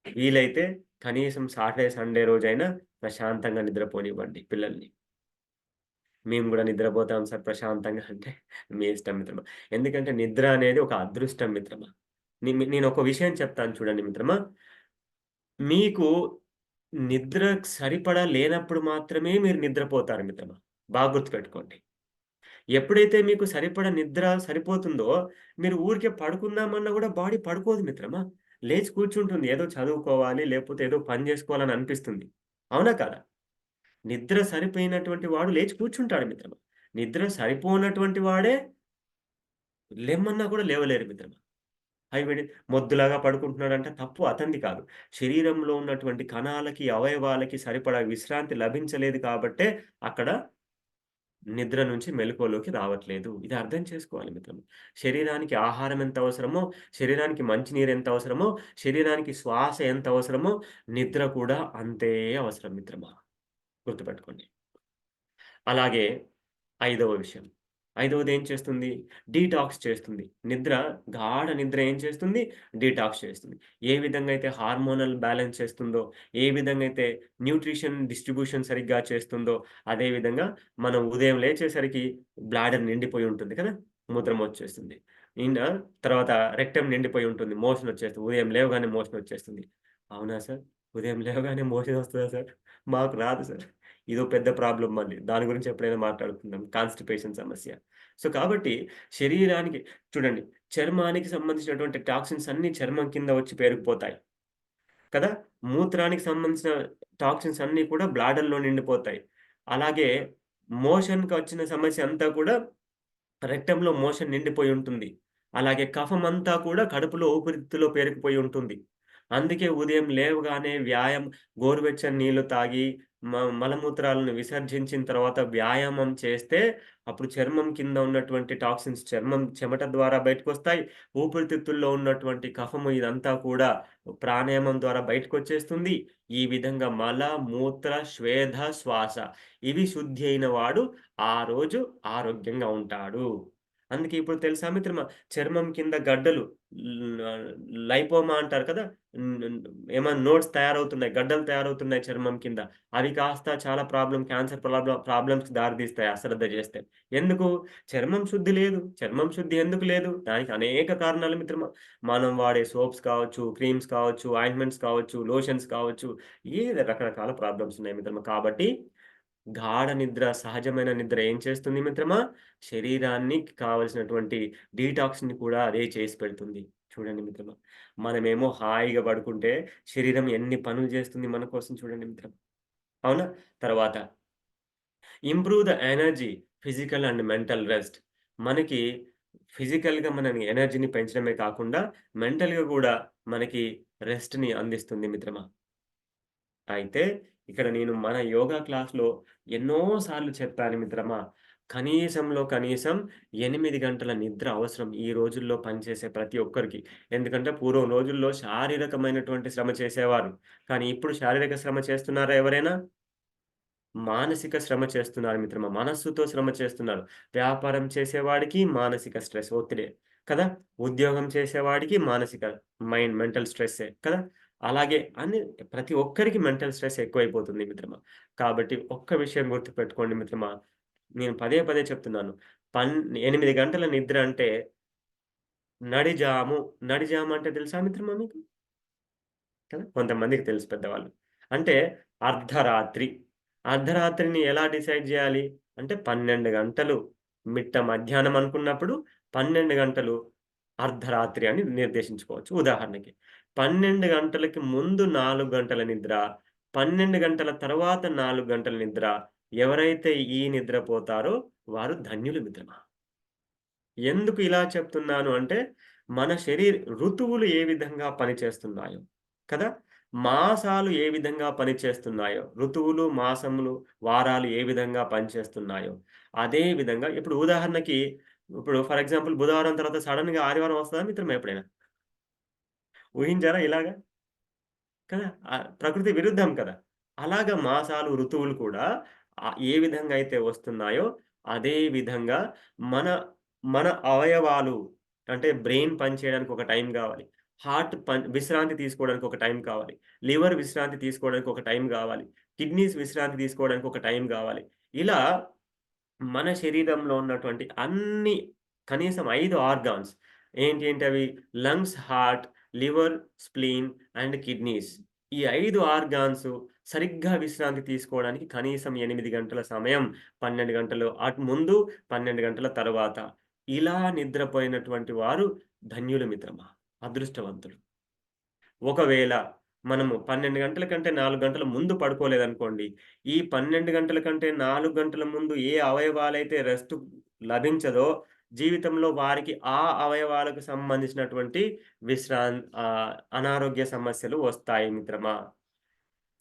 వీలైతే కనీసం సాటర్‌డే, సండే రోజైనా ప్రశాంతంగా నిద్రపోనివ్వండి పిల్లల్ని. మేము గూడా నిద్రపోతాం సార్ ప్రశాంతంగా అంటే, మీ ఇష్టం మిత్రమా. ఎందుకంటే నిద్ర అనేది ఒక అదృష్టం మిత్రమా. నేనొక విషయం చెప్తాను చూడండి మిత్రమా. మీకు నిద్ర సరిపడా లేనప్పుడు మాత్రమే మీరు నిద్రపోతారు మిత్రమా. బాగా గుర్తుపెట్టుకోండి. ఎప్పుడైతే మీకు సరిపడా నిద్ర సరిపోతుందో, మీరు ఊరికే పడుకుందామన్నా గూడా బాడీ పడుకోదు మిత్రమా. లేచి కూర్చుంటుంది. ఏదో చదువుకోవాలి, లేకపోతే ఏదో పని జేసుకోవాలని అనిపిస్తుంది. అవునా కాదా? నిద్ర సరిపోయినటువంటి వాడు లేచి కూర్చుంటాడు మిత్రమా. నిద్ర సరిపోనటువంటి వాడే లెమ్మన్నా కూడా లేవలేరు మిత్రమా. హైబిడి మొద్దులాగా పడుకుంటున్నాడంటే తప్పు అతనిది కాదు. శరీరంలో ఉన్నటువంటి కణాలకి, అవయవాలకి సరిపడా విశ్రాంతి లభించలేదు కాబట్టే అక్కడ నిద్ర నుంచి మెలుకువలోకి రావట్లేదు. ఇది అర్థం చేసుకోవాలి మిత్రమా. శరీరానికి ఆహారం ఎంత అవసరమో, శరీరానికి మంచినీరు ఎంత అవసరమో, శరీరానికి శ్వాస ఎంత అవసరమో, నిద్ర కూడా అంతే అవసరం మిత్రమా. గుర్తుపెట్టుకోండి. అలాగే ఐదవ విషయం. ఐదవది ఏం చేస్తుంది? డీటాక్స్ చేస్తుంది. గాఢ నిద్ర ఏం చేస్తుంది? డీటాక్స్ చేస్తుంది. ఏ విధంగా అయితే హార్మోనల్ బ్యాలెన్స్ చేస్తుందో, ఏ విధంగా అయితే న్యూట్రిషన్ డిస్ట్రిబ్యూషన్ సరిగ్గా చేస్తుందో, అదే విధంగా మనం ఉదయం లేచేసరికి బ్లాడర్ నిండిపోయి ఉంటుంది కదా! మూత్రం వచ్చేస్తుంది. ఇంగ తర్వాత రెక్టమ్ నిండిపోయి ఉంటుంది. మోషన్ వచ్చేస్తుంది. ఉదయం లేవగానే మోషన్ వచ్చేస్తుంది. అవునా సార్? ఉదయం లేవగానే మోషన్ వస్తదా సార్? మాకు రాదు సార్. ఇదో పెద్ద ప్రాబ్లమ్ మళ్ళీ. దాని గురించి ఎప్పుడైనా మాట్లాడుకుందాం. కాన్‌స్టిపేషన్ సమస్య. సో, కాబట్టి శరీరానికి చూడండి, చర్మానికి సంబంధించినటువంటి టాక్సిన్స్ అన్నీ చర్మం కింద వచ్చి పేరుకుపోతాయి కదా! మూత్రానికి సంబంధించిన టాక్సిన్స్ అన్నీ కూడా బ్లాడర్‌లో నిండిపోతాయి. అలాగే మోషన్‌కొచ్చిన సమస్య అంతా కూడా రెక్టమ్‌లో మోషన్ నిండిపోయి ఉంటుంది. అలాగే కఫమంతా కూడా కడుపులో ఊపిరితిత్తులో పేరుకుపోయి ఉంటుంది. అందుకే ఉదయం లేవగానే గోరువెచ్చని నీళ్లు తాగి మలమూత్రాలను విసర్జించిన తర్వాత వ్యాయామం చేస్తే అప్పుడు చర్మం కింద ఉన్నటువంటి టాక్సిన్స్ చెమట ద్వారా బయటకొస్తాయి. ఊపిరితిత్తుల్లో ఉన్నటువంటి కఫము ఇదంతా కూడా ప్రాణాయామం ద్వారా బయటకొచ్చేస్తుంది. ఈ విధంగా మల, మూత్ర, స్వేద, శ్వాస ఇవి శుద్ధి అయిన వాడు ఆ రోజు ఆరోగ్యంగా ఉంటాడు. అందుకే ఇప్పుడు తెలుసా మిత్రమా చర్మం కింద గడ్డలు ల్ లైపోమా అంటారు కదా! హ్మ్. ఏమన్నా నోట్స్ తయారవుతున్నాయి. గడ్డలు తయారవుతున్నాయి చర్మం కింద. అవి కాస్త చాలా క్యాన్సర్ ప్రాబ్లమ్స్‌కి దారితీస్తాయి అశ్రద్ధ చేస్తే. ఎందుకు? చర్మం శుద్ధి లేదు. చర్మం శుద్ధి ఎందుకు లేదు? దానికి అనేక కారణాలు మిత్రమా. మనం వాడే సోప్స్ కావచ్చు, క్రీమ్స్ కావచ్చు, ఆయింట్‌మెంట్స్ కావచ్చు, లోషన్స్ కావచ్చు, రకరకాల ప్రాబ్లమ్స్ ఉన్నాయి మిత్రమా. కాబట్టి గాఢ నిద్ర, సహజమైన నిద్ర ఏం చేస్తుంది మిత్రమా? శరీరానికి కావాల్సినటువంటి డీటాక్స్‌ని కూడా అదే చేసి పెడుతుంది. చూడండి మిత్రమా. మనమేమో హాయిగా పడుకుంటే శరీరం ఎన్ని పనులు చేస్తుంది మన కోసం చూడండి మిత్రమా. అవునా? తర్వాత improve the energy, physical and mental rest. మనకి ఫిజికల్‌గా మన ఎనర్జీని పెంచడమే కాకుండా మెంటల్‌గా గూడా మనకి రెస్ట్‌ని అందిస్తుంది మిత్రమా. అయితే ఇక్కడ నేను మన యోగా క్లాస్‌లో ఎన్నో సార్లు చెప్పాను మిత్రమా. కనీసం 8 గంటల నిద్ర అవసరం ఈ రోజుల్లో పనిచేసే ప్రతి ఒక్కరికి. ఎందుకంటే పూర్వం రోజుల్లో శారీరకమైనటువంటి శ్రమ చేసేవారు. కానీ ఇప్పుడు శారీరక శ్రమ చేస్తున్నారా ఎవరైనా? మానసిక శ్రమ చేస్తున్నారు మిత్రమా. మనస్సుతో శ్రమ చేస్తున్నారు. వ్యాపారం చేసేవాడికి మానసిక స్ట్రెస్, ఒత్తిడే కదా! ఉద్యోగం చేసేవాడికి మెంటల్ స్ట్రెస్సే కదా! అలాగే ప్రతి ఒక్కరికి మెంటల్ స్ట్రెస్ ఎక్కువైపోతుంది మిత్రమా. కాబట్టి ఒక్క విషయం గుర్తుపెట్టుకోండి మిత్రమా. నేను పదే పదే చెప్తున్నాను. పన్ 8 గంటల నిద్ర అంటే నడిజాము. నడిజాము అంటే తెలుసా మిత్రమా మీకు? కదా! కొంతమందికి తెలుసు పెద్దవాళ్ళు. అంటే అర్ధరాత్రి. అర్ధరాత్రిని ఎలా డిసైడ్ జేయాలి? అంటే 12 గంటలు మిట్ట మధ్యాహ్నం అనుకున్నప్పుడు 12 గంటలు అర్ధరాత్రి అని నిర్దేశించుకోవచ్చు. ఉదాహరణకి 12 గంటలకి ముందు 4 గంటల నిద్ర, 12 గంటల తర్వాత 4 గంటల నిద్ర. ఎవరైతే ఈ నిద్రపోతారో వారు ధన్యులు మిత్రమా. ఎందుకు ఇలా చెప్తున్నాను అంటే, మన ఋతువులు ఏ విధంగా పనిచేస్తున్నాయో కదా! మాసాలు ఏ విధంగా పనిచేస్తున్నాయో, ఋతువులు, మాసములు, వారాలు ఏ విధంగా పనిచేస్తున్నాయో, అదే విధంగా ఇప్పుడు ఉదాహరణకి ఇప్పుడు ఫర్ ఎగ్జాంపుల్ బుధవారం తర్వాత సడెన్‌గా ఆదివారం వస్తదా మిత్రమా ఎప్పుడైనా? ఊహించారా ఇలాగ? కదా! ప్రకృతి విరుద్ధం కదా! అలాగా మాసాలు, ఋతువులు కూడా ఏ విధంగా అయితే వస్తున్నాయో, అదే విధంగా మన మన అవయవాలు అంటే బ్రెయిన్ పనిచేయడానికి ఒక టైం గావాలి. విశ్రాంతి తీసుకోవడానికి ఒక టైం కావాలి. లివర్ విశ్రాంతి తీసుకోవడానికి ఒక టైం గావాలి. కిడ్నీస్ విశ్రాంతి తీసుకోవడానికి ఒక టైం గావాలి. ఇలా మన శరీరంలో ఉన్నటువంటి కనీసం 5 ఆర్గాన్స్ ఏంటేంటవి? Lungs, heart, liver, spleen and kidneys. ఈ 5 ఆర్గాన్స్ సరిగ్గా విశ్రాంతి తీసుకోవడానికి కనీసం 8 గంటల సమయం, 12 గంటలు ముందు, 12 గంటల తరువాత. ఇలా నిద్రపోయినటువంటి వారు ధన్యులు మిత్రమా. అదృష్టవంతులు. ఒకవేళ మనము 12 గంటల కంటే 4 గంటల ముందు పడుకోలేదనుకోండి, ఈ 12 గంటల కంటే 4 గంటల ముందు ఏ అవయవాలైతే రెస్ట్ లభించదో, జీవితంలో వారికి ఆ అవయవాలకు సంబంధించినటువంటి అనారోగ్య సమస్యలు వస్తాయి మిత్రమా.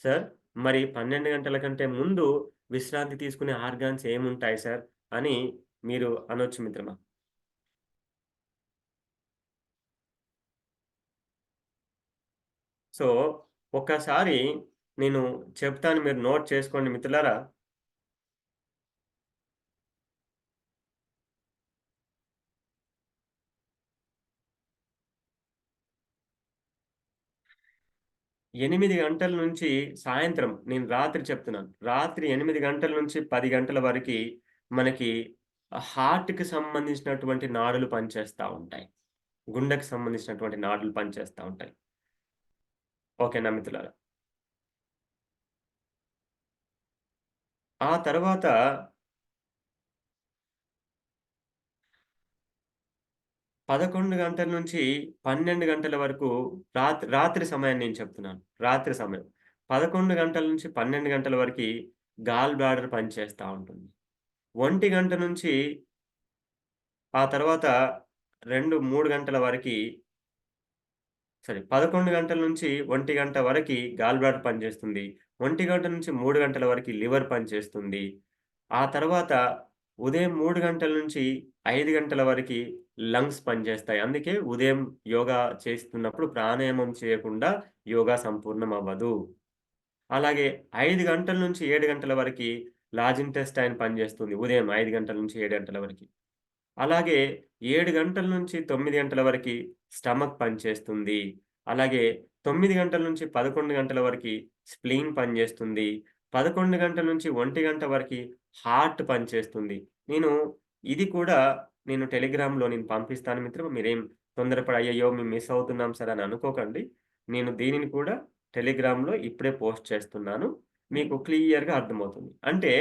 సార్ మరి 12 గంటల కంటే ముందు విశ్రాంతి తీసుకునే ఆర్గాన్స్ ఏముంటాయి సార్? అని మీరు అనొచ్చు మిత్రమా. సో, ఒక్కసారి నేను చెప్తాను మీరు నోట్ చేసుకోండి మిత్రులారా. 8 గంటల నుంచి సాయంత్రం నేను రాత్రి చెప్తున్నాను. రాత్రి 8 గంటల నుంచి 10 గంటల వరకి మనకి హార్ట్‌కి సంబంధించినటువంటి నాడులు పనిచేస్తా ఉంటాయి. గుండెకి సంబంధించినటువంటి నాడులు పనిచేస్తా ఉంటాయి. ఓకేనా మిత్రులారా? ఆ తర్వాత 11 గంటల నుంచి 12 గంటల వరకు రాత్రి సమయాన్ని నేను చెప్తున్నాను. రాత్రి సమయం. 11 గంటల నుంచి 12 గంటల వరకి గాల్ బ్లాడర్ పనిచేస్తా ఉంటుంది. 1 గంట నుంచి ఆ తర్వాత 2, 3 గంటల వరకి 11 గంటల నుంచి 1 గంట వరకి గాల్ బ్లాడర్ పనిచేస్తుంది. 1 గంట నుంచి 3 గంటల వరకి లివర్ పనిచేస్తుంది. ఆ తర్వాత ఉదయం 3 గంటల నుంచి 5 గంటల వరకి లంగ్స్ పనిచేస్తాయి. అందుకే ఉదయం యోగా చేస్తున్నప్పుడు ప్రాణాయామం చేయకుండా యోగా సంపూర్ణం అవ్వదు. అలాగే 5 గంటల నుంచి 7 గంటల వరకి లార్జ్ ఇంటెస్టైన్ పనిచేస్తుంది. ఉదయం 5 గంటల నుంచి 7 గంటల వరకి. అలాగే 7 గంటల నుంచి 9 గంటల వరకి స్టమక్ పనిచేస్తుంది. అలాగే 9 గంటల నుంచి 11 గంటల వరకి స్ప్లీన్ పనిచేస్తుంది. 11 గంటల నుంచి 1 గంట వరకి హార్ట్ పనిచేస్తుంది. నేను ఇది కూడా టెలిగ్రామ్‌లో పంపిస్తాను మిత్రమా. మీరేం తొందరపడి అయ్యయ్యో! మేము మిస్ అవుతున్నాం సార్ అని అనుకోకండి. నేను దీనిని కూడా టెలిగ్రామ్‌లో ఇప్పుడే పోస్ట్ చేస్తున్నాను. మీకు క్లియర్‌గా అర్థమవుతుంది. అంటే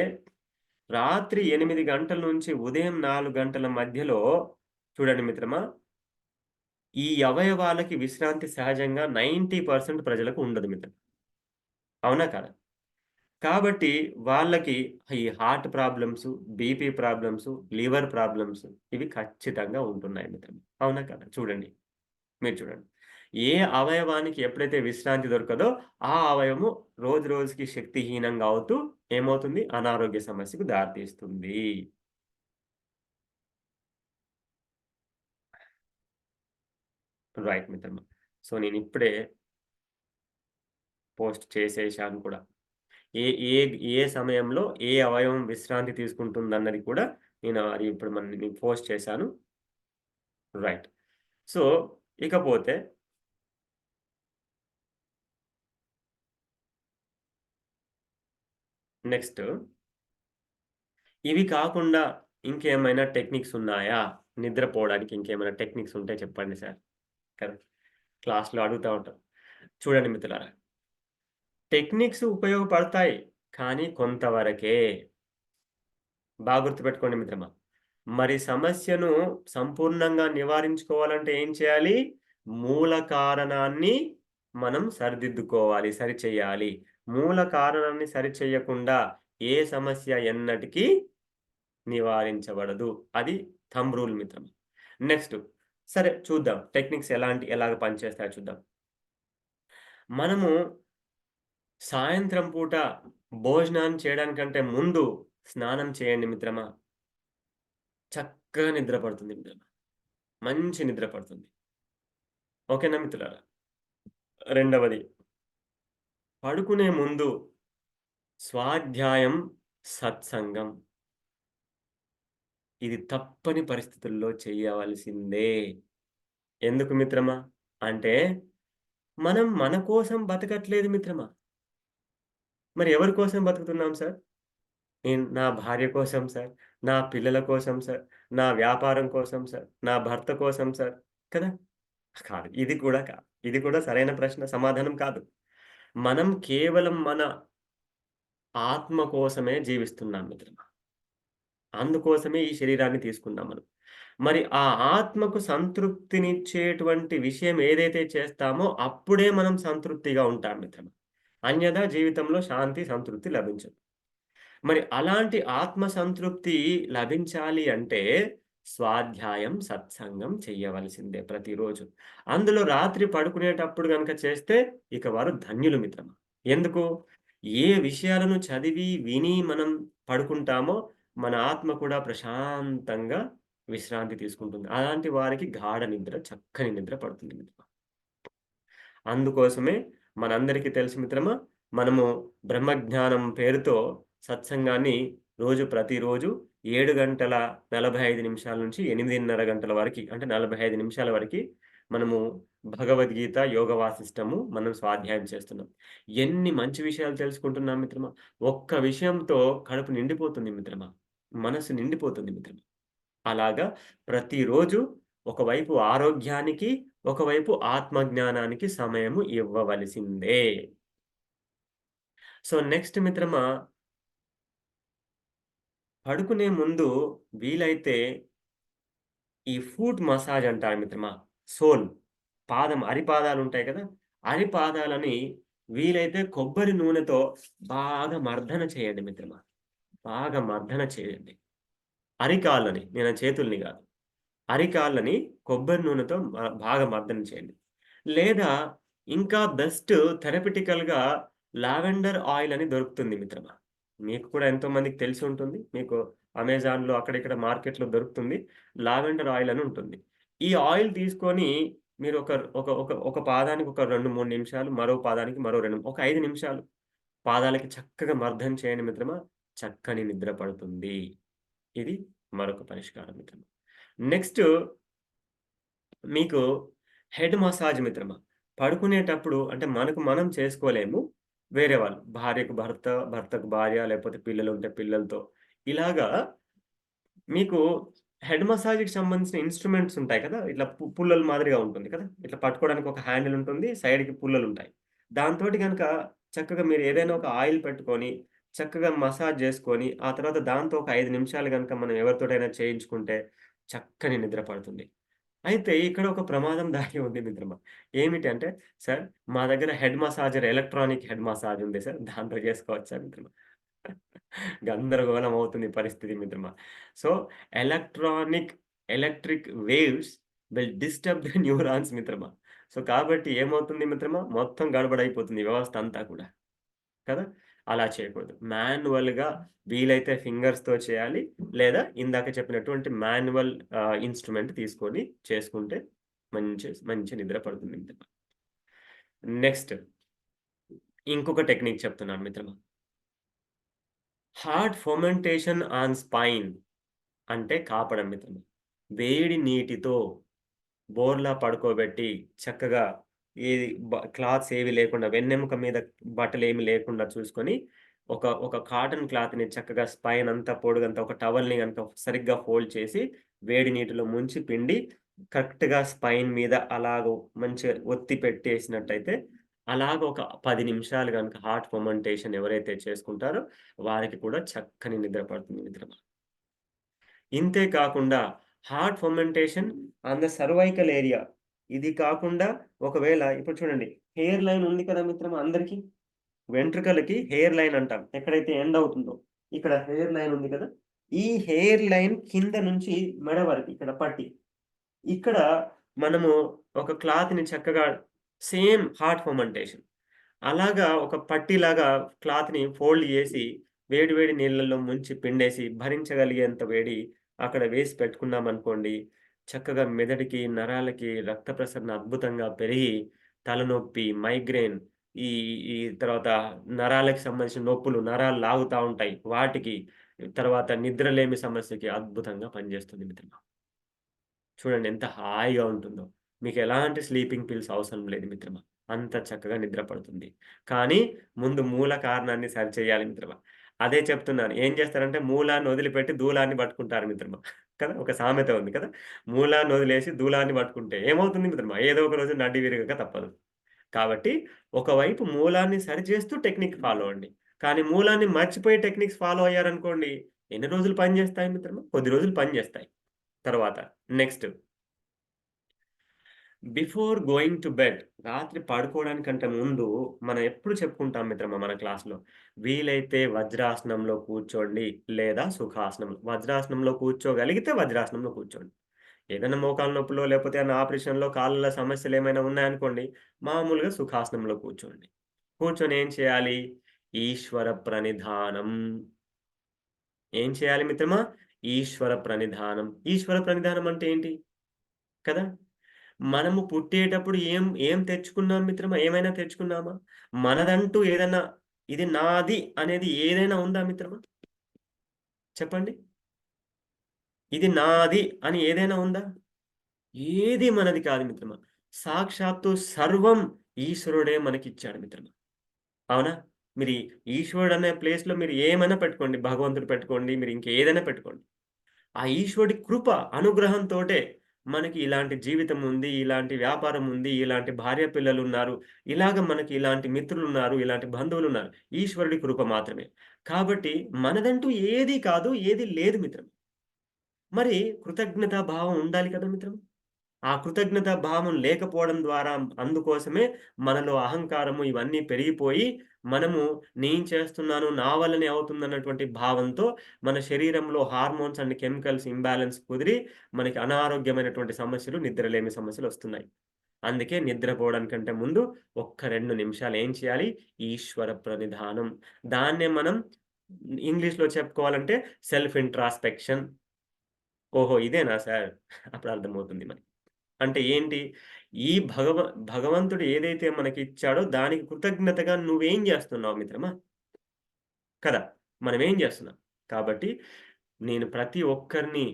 రాత్రి 8 గంటల నుంచి ఉదయం 4 గంటల మధ్యలో చూడండి మిత్రమా, ఈ అవయవాలకి విశ్రాంతి సహజంగా 90% ప్రజలకు ఉండదు మిత్రమా. అవునా కాదా? కాబట్టి వాళ్ళకి ఈ heart problems, BP problems, liver problems ఇవి ఖచ్చితంగా ఉంటున్నాయి మిత్రమా. అవునా కాదా? చూడండి. మీరు చూడండి. ఏ అవయవానికి ఎప్పుడైతే విశ్రాంతి దొరకదో, ఆ అవయవము రోజు రోజుకి శక్తిహీనంగా అవుతూ ఏమవుతుంది? అనారోగ్య సమస్యకు దారితీస్తుంది. రైట్ మిత్రమా. సో, నేనిప్పుడే పోస్ట్ చేసేశాను కూడా. ఏ ఏ ఏ సమయంలో ఏ అవయవం విశ్రాంతి తీసుకుంటుందన్నది కూడా అది ఇప్పుడు నేను పోస్ట్ చేశాను. రైట్. సో, ఇకపోతే నెక్స్ట్ ఇవి కాకుండా ఇంకేమైనా టెక్నిక్స్ ఉన్నాయా? నిద్రపోవడానికి ఇంకేమైనా టెక్నిక్స్ ఉంటే చెప్పండి సార్. కదా! క్లాస్‌లో అడుగుతా ఉంటారు. చూడండి మిత్రులారా, టెక్నిక్స్ ఉపయోగపడతాయి. కానీ కొంతవరకే. గుర్తుపెట్టుకోండి మిత్రమా. మరి సమస్యను సంపూర్ణంగా నివారించుకోవాలంటే ఏం చేయాలి? మూల కారణాన్ని మనం సరిదిద్దుకోవాలి, సరిచెయ్యాలి. మూల కారణాన్ని సరిచెయ్యకుండా ఏ సమస్య ఎన్నటికీ నివారించబడదు. అది థంబ్ రూల్ మిత్రమా. నెక్స్ట్ సరే చూద్దాం. టెక్నిక్స్ ఎలాగ పనిచేస్తాయో చూద్దాం. మనము సాయంత్రం పూట భోజనాన్ని చేయడానికంటే ముందు స్నానం చేయండి మిత్రమా. చక్కగా నిద్ర పడుతుంది మిత్రమా. మంచి నిద్ర పడుతుంది. ఓకేనా మిత్రులారా? రెండవది పడుకునే ముందు స్వాధ్యాయం, సత్సంగం ఇది తప్పని పరిస్థితుల్లో చేయవలసిందే. ఎందుకు మిత్రమా? అంటే మనం మన కోసం బతకట్లేదు మిత్రమా. మరి ఎవరి కోసం బతుకుతున్నాం సార్? నేను నా భార్య కోసం సార్, నా పిల్లల కోసం సార్, నా వ్యాపారం కోసం సార్, నా భర్త కోసం సార్. కదా! కాదు. ఇది కూడా కాదు. ఇది కూడా సరైన ప్రశ్న సమాధానం కాదు. మనం కేవలం మన ఆత్మ కోసమే జీవిస్తున్నాం మిత్రమా. అందుకోసమే ఈ శరీరాన్ని తీసుకున్నాం మనం. మరి ఆ ఆత్మకు సంతృప్తినిచ్చేటువంటి విషయం ఏదైతే చేస్తామో అప్పుడే మనం సంతృప్తిగా ఉంటాం మిత్రమా. అన్యథా జీవితంలో శాంతి, సంతృప్తి లభించదు. మరి అలాంటి ఆత్మ సంతృప్తి లభించాలి అంటే స్వాధ్యాయం, సత్సంగం చెయ్యవలసిందే ప్రతిరోజు. అందులో రాత్రి పడుకునేటప్పుడు గనక చేస్తే ఇక వారు ధన్యులు మిత్రమా. ఎందుకు? ఏ విషయాలను చదివి, విని మనం పడుకుంటామో మన ఆత్మ కూడా ప్రశాంతంగా విశ్రాంతి తీసుకుంటుంది. అలాంటి వారికి గాఢ నిద్ర, చక్కని నిద్ర పడుతుంది మిత్రమా. అందుకోసమే మనందరికీ తెలుసు మిత్రమా, మనము బ్రహ్మజ్ఞానం పేరుతో సత్సంగాన్ని ప్రతిరోజు 7 గంటల 45 నిమిషాల నుంచి 8:30 గంటల వరకి అంటే 45 నిమిషాల వరకి మనము భగవద్గీత, యోగ వాసిష్టము మనం స్వాధ్యాయం చేస్తున్నాం. ఎన్ని మంచి విషయాలు తెలుసుకుంటున్నాం మిత్రమా! ఒక్క విషయంతో కడుపు నిండిపోతుంది మిత్రమా. మనసు నిండిపోతుంది మిత్రమా. అలాగా ప్రతిరోజు ఒకవైపు ఆరోగ్యానికి, ఒకవైపు ఆత్మజ్ఞానానికి సమయము ఇవ్వవలసిందే. సో, నెక్స్ట్ మిత్రమా, పడుకునే ముందు వీలైతే ఈ ఫూట్ మసాజ్ అంటారు మిత్రమా. సోల్ అరిపాదాలుంటాయి కదా! అరిపాదాలని వీలైతే కొబ్బరి నూనెతో బాగా మర్దన చేయండి మిత్రమా. బాగా మర్దన చేయండి. అరికాళ్ళని, నేను చేతుల్ని గాదు. అరికాళ్ళని కొబ్బరి నూనెతో బాగా మర్దన చేయండి. లేదా ఇంకా బెస్ట్ థెరపిటికల్‌గా లావెండర్ ఆయిల్ అని దొరుకుతుంది మిత్రమా. మీకు కూడా ఎంతో మందికి తెలిసి ఉంటుంది. మీకు అమెజాన్‌లో అక్కడ ఇక్కడ మార్కెట్‌లో దొరుకుతుంది. లావెండర్ ఆయిల్ అని ఉంటుంది. ఈ ఆయిల్ తీసుకొని మీరు ఒక ఒక ఒక ఒక పాదానికి ఒక 2, 3 నిమిషాలు, మరో పాదానికి మరో 2 ఒక 5 నిమిషాలు పాదాలకి చక్కగా మర్దన చేయండి మిత్రమా. చక్కని నిద్ర పడుతుంది. ఇది మరొక పరిష్కారం మిత్రమా. నెక్స్ట్ మీకు హెడ్ మసాజ్ మిత్రమా. పడుకునేటప్పుడు అంటే మనకు మనం చేసుకోలేము. వేరే వాళ్ళు భార్యకు భర్త, భర్తకు భార్య లేకపోతే పిల్లలుంటే పిల్లలతో ఇలాగా మీకు హెడ్ మసాజ్‌కి సంబంధించిన ఇన్‌స్ట్రుమెంట్స్ ఉంటాయి కదా! ఇట్లా పుల్లల మాదిరిగా ఉంటుంది కదా! ఇట్లా పట్టుకోవడానికి ఒక హ్యాండిల్ ఉంటుంది. సైడ్‌కి పుల్లలుంటాయి. దాంతోటి గనక చక్కగా మీరు ఏదైనా ఒక ఆయిల్ పెట్టుకొని, చక్కగా మసాజ్ జేసుకొని, ఆ తర్వాత దాంతో ఒక 5 నిమిషాలు గనక మనం ఎవరితోటైనా చేయించుకుంటే చక్కని నిద్ర పడుతుంది. అయితే ఇక్కడ ఒక ప్రమాదం దాగి ఉంది మిత్రమా. ఏమిటంటే, "సార్ మా దగ్గర head massager electronic head massage ఉంది సార్. దాంతో చేసుకోవచ్చా మిత్రమా?" గందరగోళం అవుతుంది పరిస్థితి మిత్రమా. So, electronic electric waves will disturb the neurons మిత్రమా. సో, కాబట్టి ఏమవుతుంది మిత్రమా, మొత్తం గడబడైపోతుంది వ్యవస్థ అంతా కూడా. కదా! అలా చేయకూడదు. మాన్యువల్‌గా వీలైతే ఫింగర్స్‌తో చేయాలి. లేదా ఇందాక చెప్పినటువంటి మాన్యువల్ ఇన్‌స్ట్రుమెంట్ తీసుకొని చేసుకుంటే మంచి నిద్ర పడుతుంది మిత్రమా. నెక్స్ట్ ఇంకొక టెక్నిక్ చెప్తున్నాను మిత్రమా. హార్డ్ ఫెర్మెంటేషన్ ఆన్ స్పైన్ అంటే కాపడం మిత్రమా. వేడి నీటితో బోర్లా పడుకోబెట్టి చక్కగా ఏది క్లాత్స్ ఏవి లేకుండా వెన్నెముక మీద బట్టలేమి లేకుండా చూసుకొని ఒక కాటన్ క్లాత్‌ని చక్కగా స్పైన్ అంతా పొడుగంతా ఒక టవల్‌ని గనుక సరిగ్గా ఫోల్డ్ చేసి వేడి నీటిలో ముంచి పిండి కరెక్ట్‌గా స్పైన్ మీద అలాగ మంచిగా ఒత్తి పెట్టేసినట్టయితే అలాగ ఒక 10 నిమిషాలు గనుక హార్ట్ ఫెర్మెంటేషన్ ఎవరైతే చేసుకుంటారో వారికి కూడా చక్కని నిద్ర పడుతుంది మిత్రమా. ఇంతే కాకుండా heart fermentation on the cervical area. ఇది కాకుండా ఒకవేళ ఇప్పుడు చూడండి హెయిర్ లైన్ ఉంది కదా మిత్రమా అందరికి. వెంట్రుకలకి హెయిర్ లైన్ అంటాం. ఎక్కడైతే ఎండ్ అవుతుందో. ఇక్కడ హెయిర్ లైన్ ఉంది కదా! ఈ హెయిర్ లైన్ కింద నుంచి మెడ వరకు ఇక్కడ పట్టి. ఇక్కడ మనము ఒక క్లాత్‌ని చక్కగా సేమ్ హార్ట్ ఫెర్మెంటేషన్. అలాగా ఒక పట్టీలాగా క్లాత్‌ని ఫోల్డ్ జేసి, వేడి వేడి నీళ్ళల్లో ముంచి పిండేసి, భరించగలిగేంత వేడి అక్కడ వేసి పెట్టుకున్నామనుకోండి, చక్కగా మెదడుకి, నరాలకి రక్త ప్రసరణ అద్భుతంగా పెరిగి, తలనొప్పి, మైగ్రేన్ ఈ ఈ తర్వాత నరాలకు సంబంధించిన నొప్పులు, నరాలు లాగుతా ఉంటాయి. వాటికి, తర్వాత నిద్రలేమి సమస్యకి అద్భుతంగా పనిజేస్తుంది మిత్రమా. చూడండి ఎంత హాయిగా ఉంటుందో. మీకెలాంటి స్లీపింగ్ పిల్స్ అవసరం లేదు మిత్రమా. అంత చక్కగా నిద్ర పడుతుంది. కానీ ముందు మూల కారణాన్ని సరిచేయాలి మిత్రమా. అదే చెప్తున్నాను. ఏం చేస్తారంటే మూలాన్ని వదిలిపెట్టి దూలాన్ని పట్టుకుంటారు మిత్రమా. కదా! ఒక సామెత ఉంది కదా! మూలాన్ని వదిలేసి దూలాన్ని పట్టుకుంటే ఏమవుతుంది మిత్రమా? ఏదో ఒక రోజు నడ్డి విరగక తప్పదు. కాబట్టి ఒకవైపు మూలాన్ని సరిచేస్తూ టెక్నిక్ ఫాలో అవ్వండి. కానీ మూలాన్ని మర్చిపోయి టెక్నిక్స్ ఫాలో అయ్యారనుకోండి, ఎన్ని రోజులు పని చేస్తాయి మిత్రమా? కొద్ది రోజులు పని చేస్తాయి. తర్వాత next before going to bed రాత్రి పడుకోవడానికంటే ముందు మనం ఎప్పుడు చెప్పుకుంటాం మిత్రమా మన క్లాస్‌లో. వీలైతే వజ్రాసనంలో కూర్చోండి లేదా సుఖాసనంలో. వజ్రాసనంలో కూర్చోగలిగితే వజ్రాసనంలో కూర్చోండి. ఏదైనా మోకాళ్ళ నొప్పులో లేకపోతే ఏమైనా ఆపరేషన్‌లో కాళ్ళలో సమస్యలేమైనా ఉన్నాయనుకోండి, మామూలుగా సుఖాసనంలో కూర్చోండి. కూర్చొని ఏం చేయాలి? ఈశ్వర ప్రణిధానం. ఏం చేయాలి మిత్రమా? ఈశ్వర ప్రణిధానం. ఈశ్వర ప్రణిధానం అంటే ఏంటి? కదా! మనము పుట్టేటప్పుడు ఏం తెచ్చుకున్నాం మిత్రమా? ఏమైనా తెచ్చుకున్నామా? మనదంటూ ఏదన్నా ఇది నాది అనేది ఏదైనా ఉందా మిత్రమా? చెప్పండి. ఇది నాది అని ఏదైనా ఉందా? ఏది మనది కాదు మిత్రమా. సాక్షాత్తు సర్వం ఈశ్వరుడే మనకిచ్చాడు మిత్రమా. అవునా? మీరు ఈశ్వరుడనే ప్లేస్‌లో మీరు ఏమైనా పెట్టుకోండి. భగవంతుడు పెట్టుకోండి. మీరు ఇంకేదైనా పెట్టుకోండి. ఆ ఈశ్వరుడి కృప, అనుగ్రహంతోటే మనకి ఇలాంటి జీవితం ఉంది, ఇలాంటి వ్యాపారం ఉంది, ఇలాంటి భార్య పిల్లలున్నారు, ఇలాగ మనకి ఇలాంటి మిత్రులున్నారు, ఇలాంటి బంధువులున్నారు. ఈశ్వరుడి కృప మాత్రమే. కాబట్టి మనదంటూ ఏది కాదు, ఏది లేదు మిత్రమా. మరి కృతజ్ఞతా భావం ఉండాలి కదా మిత్రమా. ఆ కృతజ్ఞతా భావం లేకపోవడం ద్వారా అందుకోసమే మనలో అహంకారము ఇవన్నీ పెరిగిపోయి, మనము నేను చేస్తున్నాను, నా వల్లనే అవుతుందన్నటువంటి భావంతో మన శరీరంలో హార్మోన్స్ అండ్ కెమికల్స్ ఇంబాలెన్స్ కుదిరి, మనకి అనారోగ్యమైనటువంటి సమస్యలు, నిద్రలేమి సమస్యలొస్తున్నాయి. అందుకే నిద్రపోవడానికంటే ముందు ఒక్క 2 నిమిషాలు ఏం చేయాలి? ఈశ్వర ప్రణిధానం. దాన్నే మనం ఇంగ్లీష్‌లో చెప్పుకోవాలంటే సెల్ఫ్ ఇంట్రాస్పెక్షన్. ఓహో! ఇదేనా సార్? అప్పుడు అర్థమవుతుంది మనకి. అంటే ఏంటి? ఈ భగవంతుడు ఏదైతే మనకిచ్చాడో దానికి కృతజ్ఞతగా నువ్వేం జేస్తున్నావు మిత్రమా? కదా! మనమేం జేస్తున్నాం? కాబట్టి నేను ప్రతి ఒక్కరిని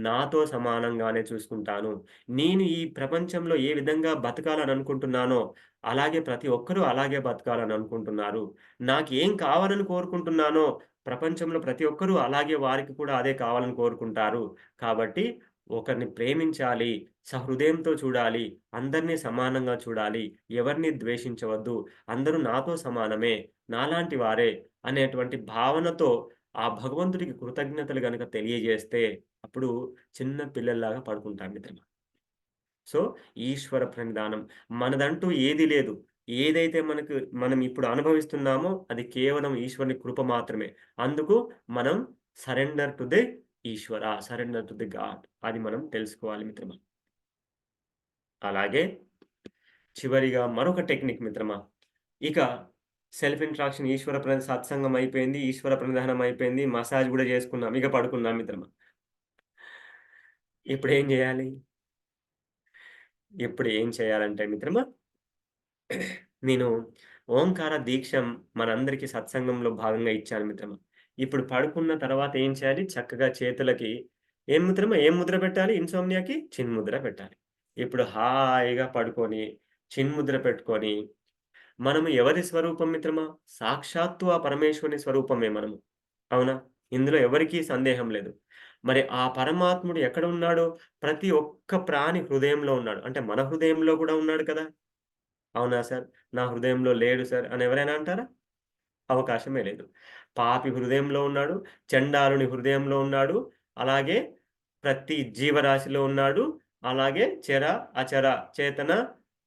నాతో సమానంగానే చూసుకుంటాను. నేను ఈ ప్రపంచంలో ఏ విధంగా బతకాలని అనుకుంటున్నానో, అలాగే ప్రతి ఒక్కరు అలాగే బతకాలని అనుకుంటున్నారు. నాకేం కావాలని కోరుకుంటున్నానో, ప్రపంచంలో ప్రతి ఒక్కరు అలాగే వారికి కూడా అదే కావాలని కోరుకుంటారు. కాబట్టి ఒకరిని ప్రేమించాలి, సహృదయంతో చూడాలి, అందరిని సమానంగా చూడాలి, ఎవరిని ద్వేషించవద్దు, అందరూ నాతో సమానమే, నాలాంటి వారే అనేటువంటి భావనతో ఆ భగవంతుడికి కృతజ్ఞతలు గనక తెలియజేస్తే, అప్పుడు చిన్న పిల్లల్లాగా పడుకుంటాం మిత్రమా. సో, ఈశ్వర ప్రణిధానం. మనదంటూ ఏది లేదు. ఏదైతే మనం ఇప్పుడు అనుభవిస్తున్నామో అది కేవలం ఈశ్వరుని కృప మాత్రమే. అందుకు మనం surrender to the Ishwara. Surrender to the God. అది మనం తెలుసుకోవాలి మిత్రమా. అలాగే చివరిగా మరొక టెక్నిక్ మిత్రమా. ఇక సెల్ఫ్ ఇంట్రాక్షన్ సత్సంగం అయిపోయింది. ఈశ్వర ప్రణిధానం అయిపోయింది. మసాజ్ గూడా జేసుకున్నాం. ఇక పడుకుందాం మిత్రమా. ఇప్పుడేం జేయాలి? ఇప్పుడు ఏం చేయాలంటే మిత్రమా, నేను ఓంకార దీక్ష మనందరికీ సత్సంగంలో భాగంగా ఇచ్చాను మిత్రమా. ఇప్పుడు పడుకున్న తర్వాత ఏం చేయాలి? చక్కగా చేతులకి ఏం మిత్రమా? ఏం ముద్ర పెట్టాలి ఇన్సోమ్నియాకి? చిన్ముద్ర పెట్టాలి. ఇప్పుడు హాయిగా పడుకొని, చిన్ముద్ర పెట్టుకొని, మనము ఎవరి స్వరూపం మిత్రమా? సాక్షాత్తు ఆ పరమేశ్వరుని స్వరూపమే మనము. అవునా? ఇందులో ఎవరికీ సందేహం లేదు. మరి ఆ పరమాత్ముడు ఎక్కడ ఉన్నాడో, ప్రతి ఒక్క ప్రాణి హృదయంలో ఉన్నాడు. అంటే మన హృదయంలో కూడా ఉన్నాడు కదా! అవునా సార్? నా హృదయంలో లేడు సార్ అని ఎవరైనా అంటారా? అవకాశమే లేదు. పాపి హృదయంలో ఉన్నాడు, చండాలుని హృదయంలో ఉన్నాడు, అలాగే ప్రతి జీవరాశిలో ఉన్నాడు, అలాగే చర, అచర, చేతన,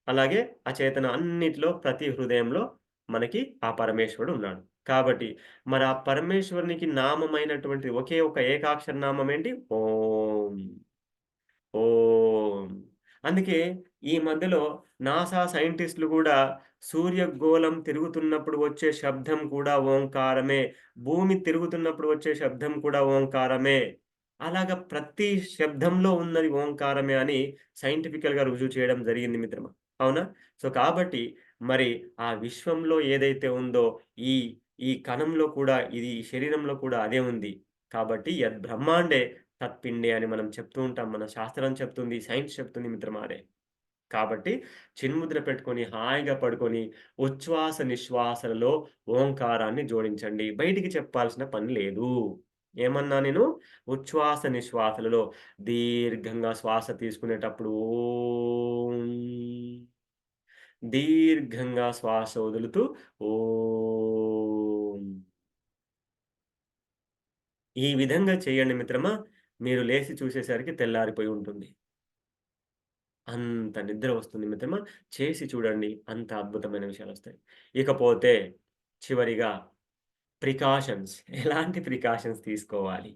అలాగే అచేతన అన్నిటిలో ప్రతి హృదయంలో మనకి ఆ పరమేశ్వరుడు ఉన్నాడు. కాబట్టి మరి ఆ పరమేశ్వరునికి నామమైనటువంటి ఒకే ఒక ఏకాక్షర నామం ఏంటి? ఓం. ఓం. అందుకే ఈ మధ్యలో నాసా సైంటిస్ట్‌లు గూడా సూర్యగోళం తిరుగుతున్నప్పుడు వచ్చే శబ్దం కూడా ఓంకారమే. భూమి తిరుగుతున్నప్పుడు వచ్చే శబ్దం కూడా ఓంకారమే. అలాగా ప్రతి శబ్దంలో ఉన్నది ఓంకారమే అని సైంటిఫికల్‌గా రుజువు చేయడం జరిగింది మిత్రమా. అవునా? సో, కాబట్టి మరి ఆ విశ్వంలో ఏదైతే ఉందో ఈ ఈ కణంలో కూడా ఇది ఈ శరీరంలో కూడా అదే ఉంది. కాబట్టి యద్బ్రహ్మాండే తత్పిండే అని మనం చెప్తూ ఉంటాం. మన శాస్త్రం చెప్తుంది. సైన్స్ చెప్తుంది మిత్రమా అదే. కాబట్టి చిన్ముద్ర పెట్టుకొని హాయిగా పడుకొని ఉచ్ఛ్వాస, నిశ్వాసలలో ఓంకారాన్ని జోడించండి. బయటికి చెప్పాల్సిన పని లేదు. ఏమన్నా నేను? ఉచ్ఛ్వాస, నిశ్వాసలలో దీర్ఘంగా శ్వాస తీసుకునేటప్పుడు ఓం. దీర్ఘంగా శ్వాస వదులుతూ ఓం. ఈ విధంగా చేయండి మిత్రమా. మీరు లేసి చూసేసరికి తెల్లారిపోయి ఉంటుంది. అంత నిద్ర వస్తుంది మిత్రమా. చేసి చూడండి. అంత అద్భుతమైన విషయాలొస్తాయి. ఇకపోతే చివరిగా ప్రికాషన్స్. ఎలాంటి ప్రికాషన్స్ తీసుకోవాలి?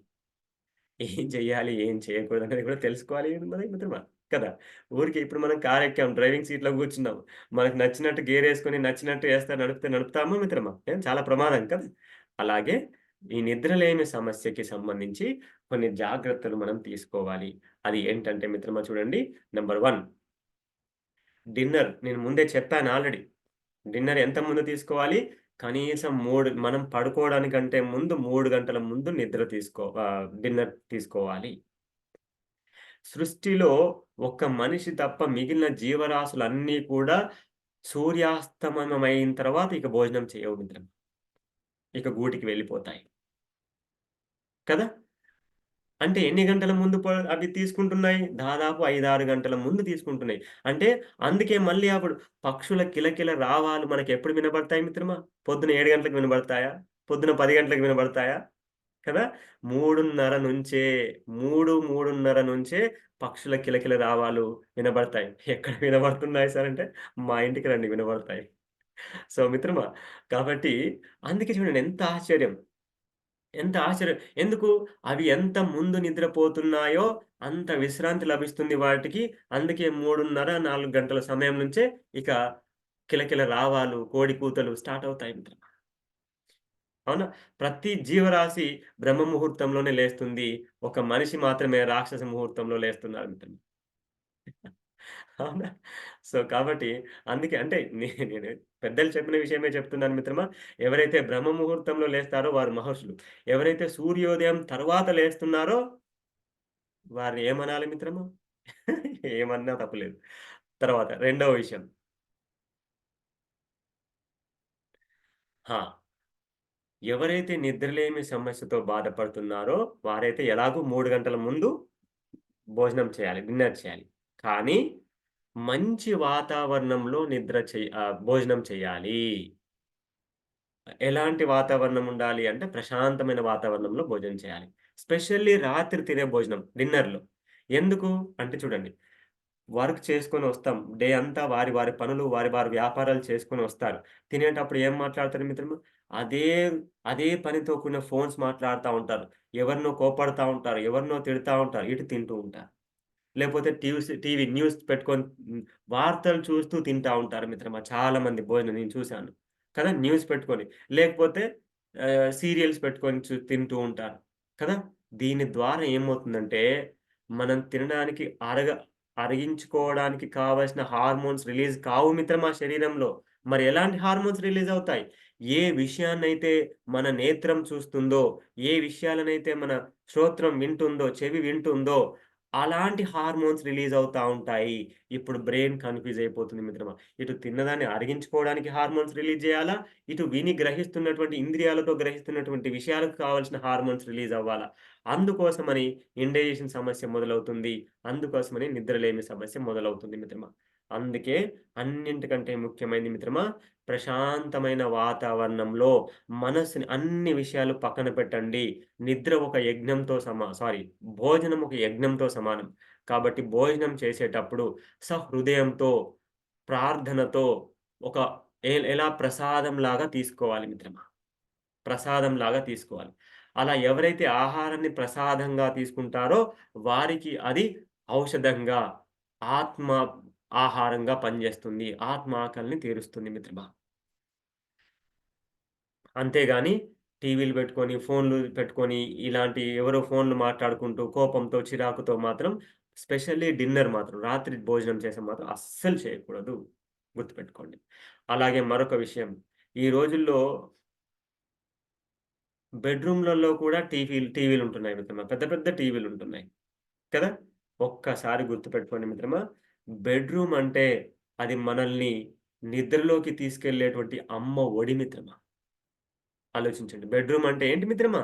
ఏం చెయ్యాలి? ఏం చేయకూడదనేది కూడా తెలుసుకోవాలి మరి మిత్రమా. కదా! ఊరికే ఇప్పుడు మనం కారెక్కాం. డ్రైవింగ్ సీట్‌లో కూర్చున్నాం. మనకు నచ్చినట్టు గేరేసుకొని, నచ్చినట్టు ఏస్తా నడిపితే నడుపుతామా మిత్రమా? చాలా ప్రమాదం కదా! అలాగే ఈ నిద్రలేమి సమస్యకి సంబంధించి కొన్ని జాగ్రత్తలు మనం తీసుకోవాలి. అది ఏంటంటే మిత్రమా చూడండి. నంబర్ 1 డిన్నర్ నేను ముందే చెప్పాను ఆల్రెడీ. డిన్నర్ ఎంత ముందు తీసుకోవాలి? కనీసం మనం పడుకోవడానికంటే ముందు 3 గంటల ముందు డిన్నర్ తీసుకోవాలి. సృష్టిలో ఒక్క మనిషి తప్ప మిగిలిన జీవరాశులన్నీ కూడా సూర్యాస్తమనమైన తర్వాత ఇక భోజనం చేయవు మిత్రమా. ఇక గూటికి వెళ్ళిపోతాయి. కదా! అంటే ఎన్ని గంటల ముందు అవి తీసుకుంటున్నాయి? దాదాపు 5, 6 గంటల ముందు తీసుకుంటున్నాయి. అంటే అందుకే మళ్ళీ అప్పుడు పక్షుల కిలకిల రావాలు మనకెప్పుడు వినబడతాయి మిత్రమా? పొద్దున 7 గంటలకు వినబడతాయా? పొద్దున 10 గంటలకు వినబడతాయా? కదా! 3:30 నుంచే 3:30 నుంచే పక్షుల కిలకిల రావాలు వినబడతాయి. ఎక్కడ వినబడుతున్నాయి సార్ అంటే, మా ఇంటికి రండి వినబడతాయి. సో, మిత్రమా కాబట్టి అందుకే చూడండి ఎంత ఆశ్చర్యం. ఎంత ఆశ్చర్యం. ఎందుకు? అవి ఎంత ముందు నిద్రపోతున్నాయో అంత విశ్రాంతి లభిస్తుంది వాటికి. అందుకే 3:30, 4 గంటల సమయం నుంచే ఇక కిలకిల రావాలు, కోడి కూతలు స్టార్ట్ అవుతాయి మిత్రమా. అవునా? ప్రతి జీవరాశి బ్రహ్మ ముహూర్తంలోనే లేస్తుంది. ఒక మనిషి మాత్రమే రాక్షస ముహూర్తంలో లేస్తున్నారు మిత్రమా. అవునా? సో, కాబట్టి అందుకే అంటే నేను పెద్దలు చెప్పిన విషయమే చెప్తున్నాను మిత్రమా. ఎవరైతే బ్రహ్మ ముహూర్తంలో లేస్తారో వారు మహర్షులు. ఎవరైతే సూర్యోదయం తర్వాత లేస్తున్నారో వారిని ఏమనాలి మిత్రమా? ఏమన్నా తప్పులేదు. తర్వాత రెండవ విషయం. ఆ! ఎవరైతే నిద్రలేమి సమస్యతో బాధపడుతున్నారో వారైతే ఎలాగో 3 గంటల ముందు భోజనం చేయాలి. డిన్నర్ చేయాలి. కానీ మంచి వాతావరణంలో భోజనం చేయాలి. ఎలాంటి వాతావరణం ఉండాలి అంటే, ప్రశాంతమైన వాతావరణంలో భోజనం చేయాలి. స్పెషల్లీ రాత్రి తినే భోజనం డిన్నర్‌లో. ఎందుకు అంటే చూడండి, వర్క్ చేసుకొనొస్తాం. డే అంతా వారి వారి పనులు, వారి వారి వ్యాపారాలు చేసుకొనొస్తారు. తినేటప్పుడు ఏం మాట్లాడతారు మిత్రమా? అదే, అదే పనితో కూడిన ఫోన్స్ మాట్లాడుతా ఉంటారు. ఎవరినో కోప్పడతా ఉంటారు. ఎవరినో తిడతా ఉంటారు. ఇటు తింటూ ఉంటారు. లేపోతే టీవీ న్యూస్ పెట్టుకొని వార్తలు చూస్తూ తింటా ఉంటారు మిత్రమా చాలామంది భోజనం నేను చూసాను. కదా! న్యూస్ పెట్టుకొని. లేకపోతే సీరియల్స్ పెట్టుకొని తింటూ ఉంటారు. కదా! దీని ద్వారా ఏమవుతుందంటే, మనం తినడానికి అరిగించుకోవడానికి కావాల్సిన హార్మోన్స్ రిలీజ్ కావు మిత్రమా శరీరంలో. మరి ఎలాంటి హార్మోన్స్ రిలీజ్ అవుతాయి? ఏ విషయాన్నైతే మన నేత్రం చూస్తుందో, ఏ విషయాలనైతే మన శ్రోత్రం వింటుందో, చెవి వింటుందో అలాంటి హార్మోన్స్ రిలీజ్ అవుతా ఉంటాయి. ఇప్పుడు బ్రెయిన్ కన్‌ఫ్యూజ్ అయిపోతుంది మిత్రమా. ఇటు తిన్నదాన్ని అరిగించుకోవడానికి హార్మోన్స్ రిలీజ్ జేయాలా? ఇటు విని గ్రహిస్తున్నటువంటి ఇంద్రియాలతో గ్రహిస్తున్నటువంటి విషయాలకు కావాల్సిన హార్మోన్స్ రిలీజ్ అవ్వాలా? అందుకోసమని ఇండైజెషన్ సమస్య మొదలవుతుంది. అందుకోసమని నిద్రలేమి సమస్య మొదలవుతుంది మిత్రమా. అందుకే అన్నింటికంటే ముఖ్యమైనది మిత్రమా, ప్రశాంతమైన వాతావరణంలో మనస్సుని అన్ని విషయాలు పక్కన పెట్టండి. నిద్ర ఒక యజ్ఞంతో భోజనం ఒక యజ్ఞంతో సమానం. కాబట్టి భోజనం చేసేటప్పుడు సహృదయంతో, ప్రార్థనతో ఒక ఎలా ప్రసాదంలాగా తీసుకోవాలి మిత్రమా. ప్రసాదంలాగా తీసుకోవాలి. అలా ఎవరైతే ఆహారాన్ని ప్రసాదంగా తీసుకుంటారో వారికి అది ఔషధంగా, ఆత్మ ఆహారంగా పనిచేస్తుంది. ఆత్మ ఆకలిని తీరుస్తుంది మిత్రమా. అంతేగాని టీవీలు పెట్టుకొని, ఫోన్‌లు పెట్టుకొని, ఇలాంటి ఎవరో ఫోన్‌లు మాట్లాడుకుంటూ, కోపంతో, చిరాకుతో మాత్రం స్పెషల్లీ డిన్నర్ మాత్రం రాత్రి భోజనం చేసి మాత్రం అస్సలు చేయకూడదు. గుర్తుపెట్టుకోండి. అలాగే మరొక విషయం, ఈ రోజుల్లో బెడ్‌రూమ్‌లలో కూడా టీవీలుంటున్నాయి మిత్రమా. పెద్ద పెద్ద టీవీలుంటున్నాయి. కదా! ఒక్కసారి గుర్తుపెట్టుకోండి మిత్రమా, బెడ్‌రూమ్ అంటే అది మనల్ని నిద్రలోకి తీసుకెళ్ళేటువంటి అమ్మ ఒడి మిత్రమా. ఆలోచించండి. బెడ్‌రూమ్ అంటే ఏంటి మిత్రమా?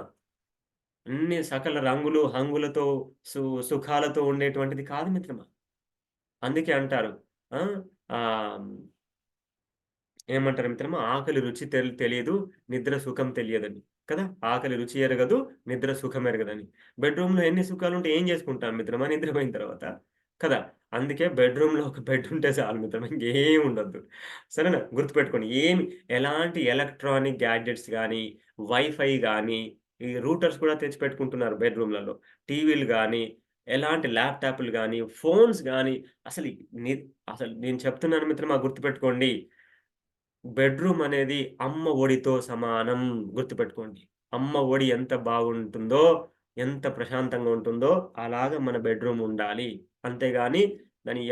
అన్ని సకల రంగులు, హంగులతో, సుఖాలతో ఉండేటువంటిది కాదు మిత్రమా. అందుకే అంటారు. ఆ! ఆహ్, ఏమంటారు మిత్రమా? ఆకలి రుచి తెలియదు, నిద్ర సుఖం తెలియదని. కదా! ఆకలి రుచి ఎరగదు, నిద్ర సుఖం ఎరగదని. బెడ్‌రూమ్‌లో ఎన్ని సుఖాలుంటే ఏం చేసుకుంటాం మిత్రమా నిద్రపోయిన తర్వాత? కదా! అందుకే బెడ్‌రూమ్‌లో ఒక బెడ్ ఉంటే చాలు మిత్రమా. ఇంకేం ఉండొద్దు. సరేనా? గుర్తుపెట్టుకోండి. ఎలాంటి ఎలక్ట్రానిక్ గ్యాడ్జెట్స్ గానీ, వైఫై గానీ, ఈ రూటర్స్ కూడా తెచ్చిపెట్టుకుంటున్నారు బెడ్‌రూమ్‌లలో. టీవీలు గానీ, ఎలాంటి ల్యాప్‌టాప్‌లు గానీ, ఫోన్స్ గానీ, అసలు ని అసలు నేను చెప్తున్నాను మిత్రమా గుర్తుపెట్టుకోండి. బెడ్‌రూమ్ అనేది అమ్మ ఒడితో సమానం. గుర్తుపెట్టుకోండి. అమ్మ ఒడి ఎంత బాగుంటుందో, ఎంత ప్రశాంతంగా ఉంటుందో, అలాగా మన బెడ్‌రూమ్ ఉండాలి. అంతేగాని దాన్ని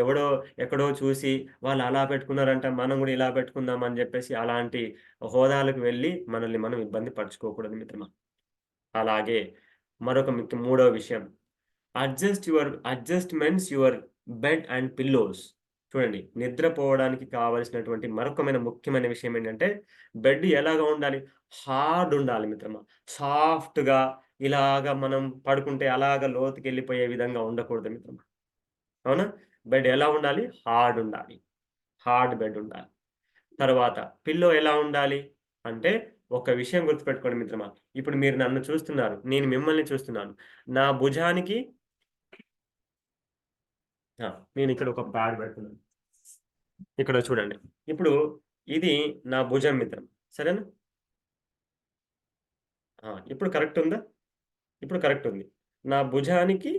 ఎక్కడో చూసి వాళ్ళు అలా పెట్టుకున్నారంట, మనం గూడా ఇలా పెట్టుకుందాం అని జెప్పేసి అలాంటి హోదాలకు వెళ్లి మనల్ని మనం ఇబ్బంది పరుచుకోకూడదు మిత్రమా. అలాగే మరొక మూడో విషయం. Adjustments your bed and pillows. చూడండి, నిద్రపోవడానికి కావాల్సినటువంటి మరొకమైన ముఖ్యమైన విషయం ఏంటంటే, బెడ్ ఎలాగా ఉండాలి? హార్డ్ ఉండాలి మిత్రమా. సాఫ్ట్‌గా ఇలాగ మనం పడుకుంటే అలాగా లోతుకెళ్ళిపోయే విధంగా ఉండకూడదు మిత్రమా. అవునా? బెడ్ ఎలా ఉండాలి? హార్డ్ ఉండాలి. హార్డ్ బెడ్ ఉండాలి. తర్వాత పిల్లో ఎలా ఉండాలి? అంటే ఒక విషయం గుర్తుపెట్టుకోండి మిత్రమా. ఇప్పుడు మీరు నన్ను చూస్తున్నారు. నేను మిమ్మల్ని చూస్తున్నాను. నా భుజానికి ఆ! నేనిక్కడ ఒక ప్యాడ్ పెడుతున్నాను. ఇక్కడ చూడండి. ఇప్పుడు ఇది నా భుజం మిత్రం. సరేనా? ఇప్పుడు కరెక్ట్ ఉందా? ఇప్పుడు కరెక్ట్ ఉంది. నా భుజానికి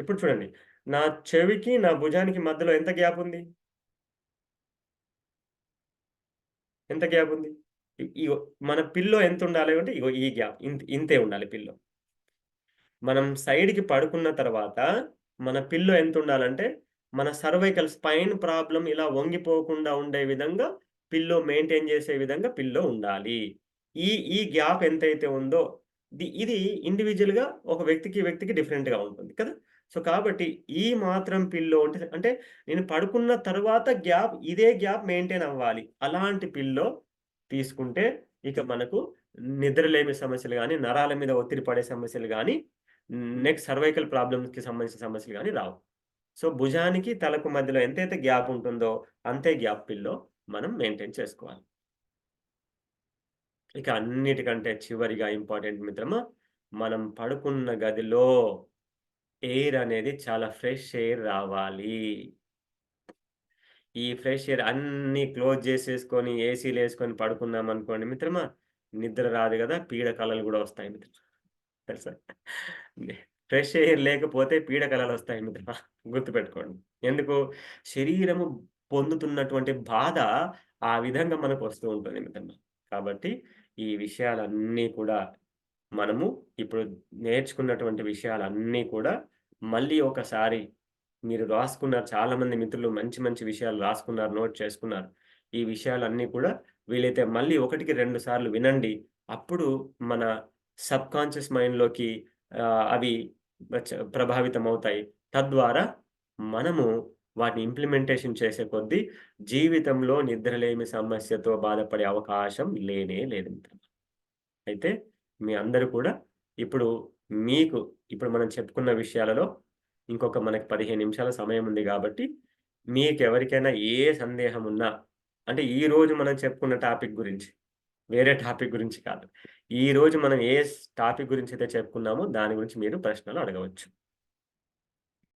ఇప్పుడు చూడండి. నా చెవికి, నా భుజానికి మధ్యలో ఎంత గ్యాప్ ఉంది? ఎంత గ్యాప్ ఉంది? ఇగో మన పిల్లో ఎంతుండాలి అంటే ఇగో ఈ గ్యాప్ ఇంతే ఉండాలి పిల్లో. మనం సైడ్‌కి పడుకున్న తర్వాత, మన పిల్లో ఎంతుండాలంటే, మన సర్వైకల్ స్పైన్ ప్రాబ్లమ్ ఇలా వంగిపోకుండా ఉండే విధంగా, పిల్లో మెయింటైన్ చేసే విధంగా పిల్లో ఉండాలి. ఈ ఈ గ్యాప్ ఎంతైతే ఉందో, ఇది ఇండివిడ్యుయల్‌గా ఒక వ్యక్తికి డిఫరెంట్‌గా ఉంటుంది కదా! సో, కాబట్టి ఈ మాత్రం పిల్లో అంటే నేను పడుకున్న తరువాత ఇదే గ్యాప్ మెయింటైన్ అవ్వాలి. అలాంటి పిల్లో తీసుకుంటే, ఇక మనకు నిద్రలేమి సమస్యలు గాని, నరాల మీద ఒత్తిడి పడే సమస్యలు గాని నెక్స్ట్ సర్వైకల్ ప్రాబ్లమ్స్‌కి సంబంధించిన సమస్యలు గాని రావు. సో, భుజానికి, తలకు మధ్యలో ఎంతైతే గ్యాప్ ఉంటుందో, అంతే గ్యాప్ పిల్లో మనం మెయింటైన్ చేసుకోవాలి. ఇక అన్నిటికంటే చివరిగా ఇంపార్టెంట్ మిత్రమా, మనం పడుకున్న గదిలో ఎయిర్ అనేది చాలా ఫ్రెష్ ఎయిర్ రావాలి. ఈ ఫ్రెష్ ఎయిర్ అన్నీ క్లోజ్ జేసేసుకొని, ఏసీలేసుకొని పడుకున్నామనుకోండి మిత్రమా, నిద్ర రాదు గదా! పీడ కలలు గూడా వస్తాయి మిత్రమా. తెలుసా? నే ఫ్రెష్ ఎయిర్ లేకపోతే పీడ కలలొస్తాయి మిత్రమా. గుర్తుపెట్టుకోండి. ఎందుకు? శరీరము పొందుతున్నటువంటి బాధ ఆ విధంగా మనకొస్తూ ఉంటుంది మిత్రమా. కాబట్టి ఈ విషయాలన్నీ కూడా మనము ఇప్పుడు నేర్చుకున్నటువంటి విషయాలన్నీ కూడా మళ్ళీ ఒకసారి మీరు రాసుకున్నారు. చాలామంది మిత్రులు మంచి మంచి విషయాలు రాసుకున్నారు, నోట్ చేసుకున్నారు. ఈ విషయాలన్నీ కూడా వీలైతే మళ్ళీ ఒకటికి 2 సార్లు వినండి. అప్పుడు మన సబ్‌కాన్షియస్ మైండ్‌లోకి అవి ప్రభావితమవుతాయి. తద్వారా మనము వాటిని ఇంప్లిమెంటేషన్ చేసే కొద్దీ జీవితంలో నిద్రలేమి సమస్యతో బాధపడే అవకాశం లేనే లేదు మిత్రమా. అయితే మీ అందరూ కూడా ఇప్పుడు మీకు ఇప్పుడు మనం చెప్పుకున్న విషయాలలో ఇంకొక మనకి 15 నిమిషాల సమయం ఉంది గాబట్టి, మీకెవరికైనా ఏ సందేహం ఉన్నా అంటే ఈరోజు మనం చెప్పుకున్న టాపిక్ గురించి, వేరే టాపిక్ గురించి కాదు. ఈరోజు మనం టాపిక్ గురించైతే చెప్పుకున్నామో దాని గురించి మీరు ప్రశ్నలు అడగవచ్చు.